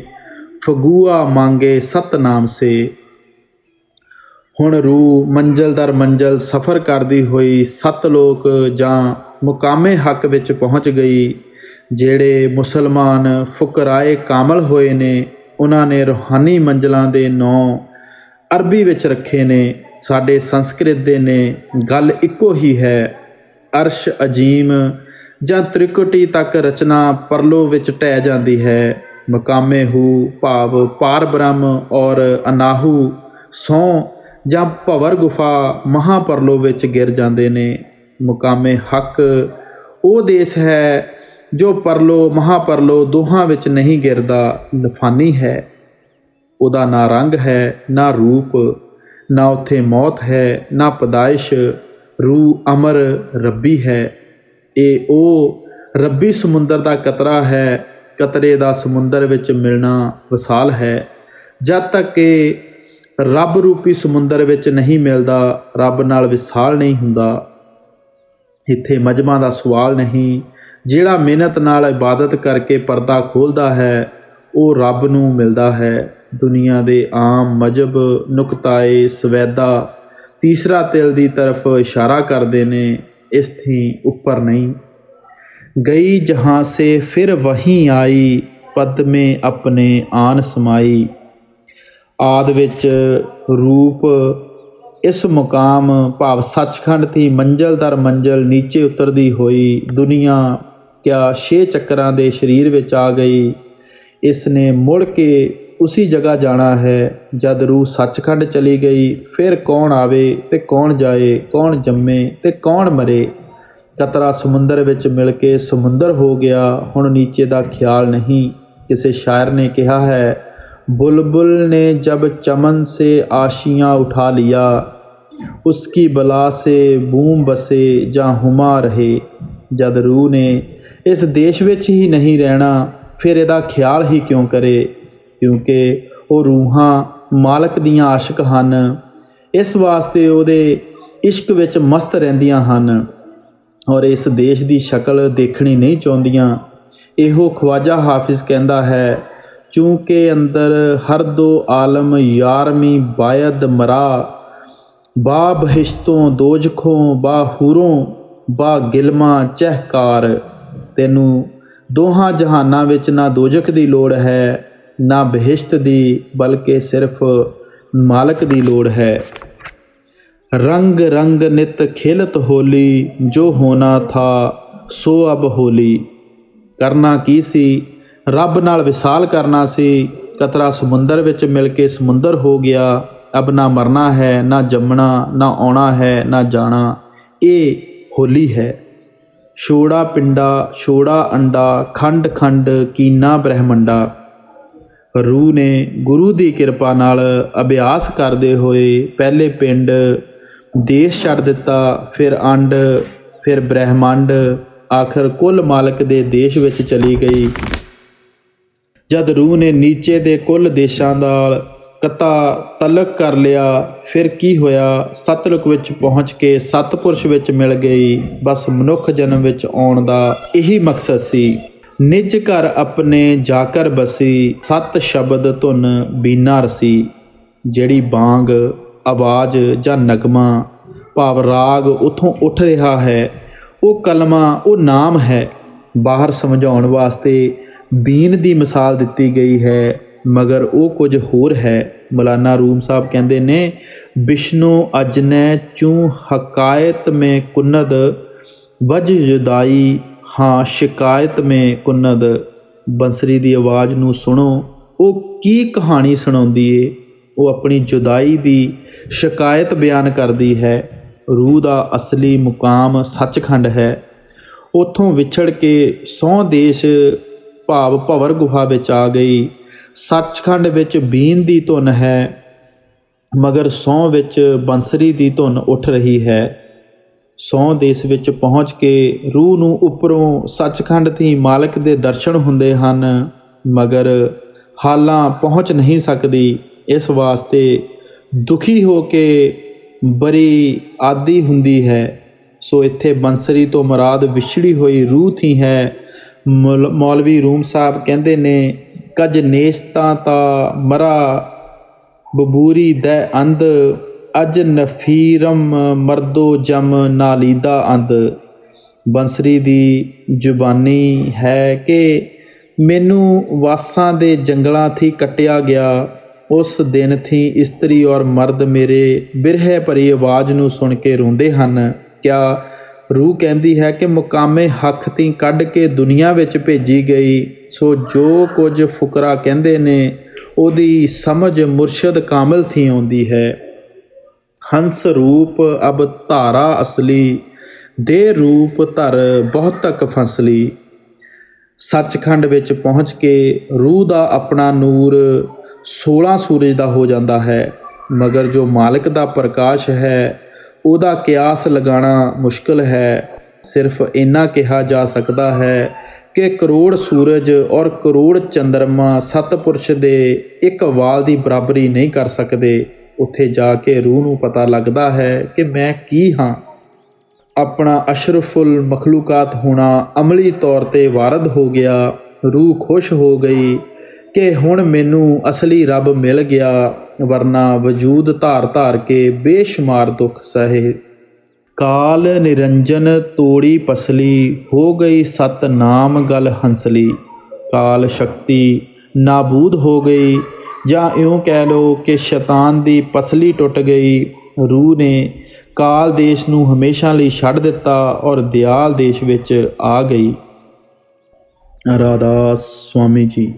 ਫਗੂਆ ਮੰਗੇ ਸਤਨਾਮ ਸੇ। ਹੁਣ ਰੂਹ ਮੰਜ਼ਲ ਦਰ ਮੰਜ਼ਲ ਸਫ਼ਰ ਕਰਦੀ ਹੋਈ ਸੱਤ ਲੋਕ ਜਾਂ ਮੁਕਾਮੇ ਹੱਕ ਵਿੱਚ ਪਹੁੰਚ ਗਈ। ਜਿਹੜੇ ਮੁਸਲਮਾਨ ਫੁਕਰਾਏ ਕਾਮਲ ਹੋਏ ਨੇ ਉਹਨਾਂ ਨੇ ਰੂਹਾਨੀ ਮੰਜ਼ਲਾਂ ਦੇ ਨਾਂ ਅਰਬੀ ਵਿੱਚ ਰੱਖੇ ਨੇ। ਸਾਡੇ ਸੰਸਕ੍ਰਿਤ ਦੇ ਨੇ। ਗੱਲ ਇੱਕੋ ਹੀ ਹੈ। ਅਰਸ਼ ਅਜੀਮ ਜਾਂ ਤ੍ਰਿਕੁਟੀ ਤੱਕ ਰਚਨਾ ਪਰਲੋ ਵਿੱਚ ਢਹਿ ਜਾਂਦੀ ਹੈ। ਮੁਕਾਮੇ ਹੂ ਭਾਵ ਪਾਰ ਬ੍ਰਹਮ ਔਰ ਅਨਾਹੂ ਸਹੁੰ ਜਾਂ ਭਵਰ ਗੁਫਾ ਮਹਾਪਰਲੋ ਵਿੱਚ ਗਿਰ ਜਾਂਦੇ ਨੇ। ਮੁਕਾਮੇ ਹੱਕ ਉਹ ਦੇਸ਼ ਹੈ ਜੋ ਪਰਲੋ ਮਹਾਪਰਲੋ ਦੋਹਾਂ ਵਿੱਚ ਨਹੀਂ ਗਿਰਦਾ, ਨਫਾਨੀ ਹੈ। ਉਹਦਾ ਨਾ ਰੰਗ ਹੈ ਨਾ ਰੂਪ, ਨਾ ਉੱਥੇ ਮੌਤ ਹੈ ਨਾ ਪੈਦਾਇਸ਼। ਰੂਹ ਅਮਰ ਰੱਬੀ ਹੈ। ਇਹ ਉਹ ਰੱਬੀ ਸਮੁੰਦਰ ਦਾ ਕਤਰਾ ਹੈ। ਕਤਰੇ ਦਾ ਸਮੁੰਦਰ ਵਿੱਚ ਮਿਲਣਾ ਵਿਸਾਲ ਹੈ। ਜਦ ਤੱਕ ਕਿ ਰੱਬ ਰੂਪੀ ਸਮੁੰਦਰ ਵਿੱਚ ਨਹੀਂ ਮਿਲਦਾ ਰੱਬ ਨਾਲ ਵਿਸਾਲ ਨਹੀਂ ਹੁੰਦਾ। ਇੱਥੇ ਮਜ਼ਹਬਾਂ ਦਾ ਸਵਾਲ ਨਹੀਂ। ਜਿਹੜਾ ਮਿਹਨਤ ਨਾਲ ਇਬਾਦਤ ਕਰਕੇ ਪਰਦਾ ਖੋਲ੍ਹਦਾ ਹੈ ਉਹ ਰੱਬ ਨੂੰ ਮਿਲਦਾ ਹੈ। ਦੁਨੀਆ ਦੇ ਆਮ ਮਜ਼ਹਬ ਨੁਕਤਾਏ ਸਵੈਦਾ ਤੀਸਰਾ ਤਿਲ ਦੀ ਤਰਫ ਇਸ਼ਾਰਾ ਕਰਦੇ ਨੇ। ਇਸ ਥੀ ਉੱਪਰ ਨਹੀਂ। ਗਈ ਜਹਾਂ ਸੇ ਫਿਰ ਵਹੀਂ ਆਈ, ਪਦ ਮੇਂ ਆਪਣੇ ਆਨ ਸਮਾਈ। ਆਦ ਵਿੱਚ ਰੂਪ ਇਸ ਮੁਕਾਮ ਭਾਵ ਸੱਚਖੰਡ ਦੀ ਮੰਜ਼ਲ ਦਰ ਮੰਜ਼ਲ ਨੀਚੇ ਉਤਰਦੀ ਹੋਈ ਦੁਨੀਆ ਕਿਆ 6 ਚੱਕਰਾਂ ਦੇ ਸਰੀਰ ਵਿੱਚ ਆ ਗਈ। ਇਸ ਨੇ ਮੁੜ ਕੇ ਉਸੀ ਜਗ੍ਹਾ ਜਾਣਾ ਹੈ। ਜਦ ਰੂਹ ਸੱਚਖੰਡ ਚਲੀ ਗਈ, ਫਿਰ ਕੌਣ ਆਵੇ ਤੇ ਕੌਣ ਜਾਏ, ਕੌਣ ਜੰਮੇ ਤੇ ਕੌਣ ਮਰੇ। ਕਤਰਾ ਸਮੁੰਦਰ ਵਿੱਚ ਮਿਲ ਕੇ ਸਮੁੰਦਰ ਹੋ ਗਿਆ, ਹੁਣ ਨੀਚੇ ਦਾ ਖਿਆਲ ਨਹੀਂ। ਕਿਸੇ ਸ਼ਾਇਰ ਨੇ ਕਿਹਾ ਹੈ, बुलबुल ने जब चमन से आशियाँ उठा लिया, उसकी बला से बूम बसे ਜਾਂ ਹੁਮਾ ਰਹੇ। ਜਦ ਰੂਹ ਨੇ ਇਸ ਦੇਸ਼ ਵਿੱਚ ਹੀ ਨਹੀਂ ਰਹਿਣਾ, ਫਿਰ ਇਹਦਾ ਖਿਆਲ ਹੀ ਕਿਉਂ ਕਰੇ, ਕਿਉਂਕਿ ਉਹ ਰੂਹਾਂ ਮਾਲਕ ਦੀਆਂ ਆਸ਼ਿਕ ਹਨ। ਇਸ ਵਾਸਤੇ ਉਹਦੇ ਇਸ਼ਕ ਵਿੱਚ ਮਸਤ ਰਹਿੰਦੀਆਂ ਹਨ ਔਰ ਇਸ ਦੇਸ਼ ਦੀ ਸ਼ਕਲ ਦੇਖਣੀ ਨਹੀਂ ਚਾਹੁੰਦੀਆਂ। ਇਹੋ ਖਵਾਜਾ ਹਾਫਿਜ਼ ਕਹਿੰਦਾ ਹੈ, चूँकि अंदर हर दो आलम यारमी बायद मरा, बा बहिश्तों दोजखों बा हूरों बा गिलमा चहकार। ਤੈਨੂੰ ਦੋਹਾਂ ਜਹਾਨਾਂ ਵਿੱਚ ਨਾ ਦੋਜਖ ਦੀ ਲੋੜ ਹੈ ਨਾ ਬਹਿਸ਼ਤ ਦੀ, ਬਲਕਿ ਸਿਰਫ ਮਾਲਕ ਦੀ ਲੋੜ ਹੈ। रंग रंग नित खिलत होली, जो होना था सो अब होली। ਕਰਨਾ ਕੀ ਸੀ? ਰੱਬ ਨਾਲ ਵਿਸਾਲ ਕਰਨਾ ਸੀ। ਕਤਰਾ ਸਮੁੰਦਰ ਵਿੱਚ ਮਿਲ ਕੇ ਸਮੁੰਦਰ ਹੋ ਗਿਆ। ਅਬ ਨਾ ਮਰਨਾ ਹੈ, ਨਾ ਜੰਮਣਾ, ਨਾ ਆਉਣਾ ਹੈ, ਨਾ ਜਾਣਾ। ਇਹ ਹੋਲੀ ਹੈ। ਛੋੜਾ ਪਿੰਡਾ ਛੋੜਾ ਅੰਡਾ, ਖੰਡ ਖੰਡ ਕੀਨਾ ਬ੍ਰਹਿਮੰਡਾ। ਰੂਹ ਨੇ ਗੁਰੂ ਦੀ ਕਿਰਪਾ ਨਾਲ ਅਭਿਆਸ ਕਰਦੇ ਹੋਏ ਪਹਿਲੇ ਪਿੰਡ ਦੇਸ਼ ਛੱਡ ਦਿੱਤਾ, ਫਿਰ ਅੰਡ, ਫਿਰ ਬ੍ਰਹਿਮੰਡ, ਆਖਰ ਕੁੱਲ ਮਾਲਕ ਦੇ ਦੇਸ਼ ਵਿੱਚ ਚਲੀ ਗਈ। ਜਦ ਰੂਹ ਨੇ ਨੀਚੇ ਦੇ ਕੁੱਲ ਦੇਸ਼ਾਂ ਨਾਲ ਕਤਾ ਤਲਕ ਕਰ ਲਿਆ, ਫਿਰ ਕੀ ਹੋਇਆ? ਸਤਲੁਕ ਵਿੱਚ ਪਹੁੰਚ ਕੇ ਸਤਪੁਰਸ਼ ਵਿੱਚ ਮਿਲ ਗਈ। ਬਸ ਮਨੁੱਖ ਜਨਮ ਵਿੱਚ ਆਉਣ ਦਾ ਇਹੀ ਮਕਸਦ ਸੀ। ਨਿਜ ਘਰ ਆਪਣੇ ਜਾਕਰ ਬਸੀ, ਸਤ ਸ਼ਬਦ ਧੁਨ ਬੀਨਾ ਰਸੀ। ਜਿਹੜੀ ਬਾਂਗ, ਆਵਾਜ਼ ਜਾਂ ਨਗਮਾ ਭਾਵ ਰਾਗ ਉੱਥੋਂ ਉੱਠ ਰਿਹਾ ਹੈ, ਉਹ ਕਲਮਾ, ਉਹ ਨਾਮ ਹੈ। ਬਾਹਰ ਸਮਝਾਉਣ ਵਾਸਤੇ ਬੀਨ ਦੀ ਮਿਸਾਲ ਦਿੱਤੀ ਗਈ ਹੈ, ਮਗਰ ਉਹ ਕੁਝ ਹੋਰ ਹੈ। ਮੌਲਾਨਾ ਰੂਮ ਸਾਹਿਬ ਕਹਿੰਦੇ ਨੇ, ਬਿਸ਼ਨੋ ਅਜਨੈ ਚੂੰ ਹਕਾਇਤ ਮੇਂ ਕੁੰਨਦ, ਵਜ ਜੁਦਾਈ ਹਾਂ ਸ਼ਿਕਾਇਤ ਮੇਂ ਕੁੰਨਦ। ਬੰਸਰੀ ਦੀ ਆਵਾਜ਼ ਨੂੰ ਸੁਣੋ, ਉਹ ਕੀ ਕਹਾਣੀ ਸੁਣਾਉਂਦੀ ਏ। ਉਹ ਆਪਣੀ ਜੁਦਾਈ ਦੀ ਸ਼ਿਕਾਇਤ ਬਿਆਨ ਕਰਦੀ ਹੈ। ਰੂਹ ਦਾ ਅਸਲੀ ਮੁਕਾਮ ਸੱਚਖੰਡ ਹੈ। ਉੱਥੋਂ ਵਿਛੜ ਕੇ ਸਹੁੰ ਦੇਸ਼ ਭਾਵ ਭਵਰ ਗੁਫਾ ਵਿੱਚ ਆ ਗਈ। ਸੱਚਖੰਡ ਵਿੱਚ ਬੀਨ ਦੀ ਧੁਨ ਹੈ, ਮਗਰ ਸਹੁੰ ਵਿੱਚ ਬੰਸਰੀ ਦੀ ਧੁਨ ਉੱਠ ਰਹੀ ਹੈ। ਸਹੁੰ ਦੇਸ਼ ਵਿੱਚ ਪਹੁੰਚ ਕੇ ਰੂਹ ਨੂੰ ਉੱਪਰੋਂ ਸੱਚਖੰਡ ਦੀ ਮਾਲਕ ਦੇ ਦਰਸ਼ਨ ਹੁੰਦੇ ਹਨ, ਮਗਰ ਹਾਲਾਂ ਪਹੁੰਚ ਨਹੀਂ ਸਕਦੀ। ਇਸ ਵਾਸਤੇ ਦੁਖੀ ਹੋ ਕੇ ਬੜੀ ਆਦੀ ਹੁੰਦੀ ਹੈ। ਸੋ ਇੱਥੇ ਬੰਸਰੀ ਤੋਂ ਮੁਰਾਦ ਵਿਛੜੀ ਹੋਈ ਰੂਹ ਥੀ ਹੈ। ਮੌਲਵੀ ਰੂਮ ਸਾਹਿਬ ਕਹਿੰਦੇ ਨੇ, ਕਜ ਨੇਸਤਾਂ ਤਾ ਮਰਾ ਬਬੂਰੀ ਦੈ ਅੰਧ, ਅਜ ਨਫੀਰਮ ਮਰਦੋ ਜਮ ਨਾਲੀਦਾ ਅੰਧ। ਬੰਸਰੀ ਦੀ ਜ਼ੁਬਾਨੀ ਹੈ ਕਿ ਮੈਨੂੰ ਵਾਸਾਂ ਦੇ ਜੰਗਲਾਂ ਥੀ ਕੱਟਿਆ ਗਿਆ। ਉਸ ਦਿਨ ਥੀ ਇਸਤਰੀ ਔਰ ਮਰਦ ਮੇਰੇ ਬਿਰਹੇ ਭਰੀ ਆਵਾਜ਼ ਨੂੰ ਸੁਣ ਕੇ ਰੋਂਦੇ ਹਨ। ਕਿਆ ਰੂਹ ਕਹਿੰਦੀ ਹੈ ਕਿ ਮੁਕਾਮੇ ਹੱਕ ਤੀ ਕੱਢ ਕੇ ਦੁਨੀਆ ਵਿੱਚ ਭੇਜੀ ਗਈ। ਸੋ ਜੋ ਕੁਝ ਫੁਕਰਾ ਕਹਿੰਦੇ ਨੇ, ਉਹਦੀ ਸਮਝ ਮੁਰਸ਼ਦ ਕਾਮਲ ਥੀ ਆਉਂਦੀ ਹੈ। ਹੰਸ ਰੂਪ ਅਬ ਧਾਰਾ ਅਸਲੀ, ਦੇ ਰੂਪ ਧਰ ਬਹੁਤ ਤੱਕ ਫਸਲੀ। ਸੱਚਖੰਡ ਵਿੱਚ ਪਹੁੰਚ ਕੇ ਰੂਹ ਦਾ ਆਪਣਾ ਨੂਰ 16 ਸੂਰਜ ਦਾ ਹੋ ਜਾਂਦਾ ਹੈ, ਮਗਰ ਜੋ ਮਾਲਕ ਦਾ ਪ੍ਰਕਾਸ਼ ਹੈ ਉਹਦਾ ਕਿਆਸ ਲਗਾਉਣਾ ਮੁਸ਼ਕਿਲ ਹੈ। ਸਿਰਫ ਇੰਨਾ ਕਿਹਾ ਜਾ ਸਕਦਾ ਹੈ ਕਿ ਕਰੋੜ ਸੂਰਜ ਔਰ ਕਰੋੜ ਚੰਦਰਮਾ ਸਤਪੁਰਸ਼ ਦੇ ਇੱਕ ਵਾਲ ਦੀ ਬਰਾਬਰੀ ਨਹੀਂ ਕਰ ਸਕਦੇ। ਉੱਥੇ ਜਾ ਕੇ ਰੂਹ ਨੂੰ ਪਤਾ ਲੱਗਦਾ ਹੈ ਕਿ ਮੈਂ ਕੀ ਹਾਂ। ਆਪਣਾ ਅਸ਼ਰਫੁਲ ਮਖਲੂਕਾਤ ਹੋਣਾ ਅਮਲੀ ਤੌਰ 'ਤੇ ਵਾਰਦ ਹੋ ਗਿਆ। ਰੂਹ ਖੁਸ਼ ਹੋ ਗਈ ਕਿ ਹੁਣ ਮੈਨੂੰ ਅਸਲੀ ਰੱਬ ਮਿਲ ਗਿਆ, ਵਰਨਾ ਵਜੂਦ ਧਾਰ ਧਾਰ ਕੇ ਬੇਸ਼ੁਮਾਰ ਦੁੱਖ ਸਹੇ। ਕਾਲ ਨਿਰੰਜਨ ਤੋੜੀ ਪਸਲੀ, ਹੋ ਗਈ ਸਤਨਾਮ ਗਲ ਹੰਸਲੀ। ਕਾਲ ਸ਼ਕਤੀ ਨਾਬੂਦ ਹੋ ਗਈ, ਜਾਂ ਇਉਂ ਕਹਿ ਲਓ ਕਿ ਸ਼ੈਤਾਨ ਦੀ ਪਸਲੀ ਟੁੱਟ ਗਈ। ਰੂਹ ਨੇ ਕਾਲ ਦੇਸ਼ ਨੂੰ ਹਮੇਸ਼ਾ ਲਈ ਛੱਡ ਦਿੱਤਾ ਔਰ ਦਿਆਲ ਦੇਸ਼ ਵਿੱਚ ਆ ਗਈ। ਰਾਧਾ ਸਵਾਮੀ ਜੀ।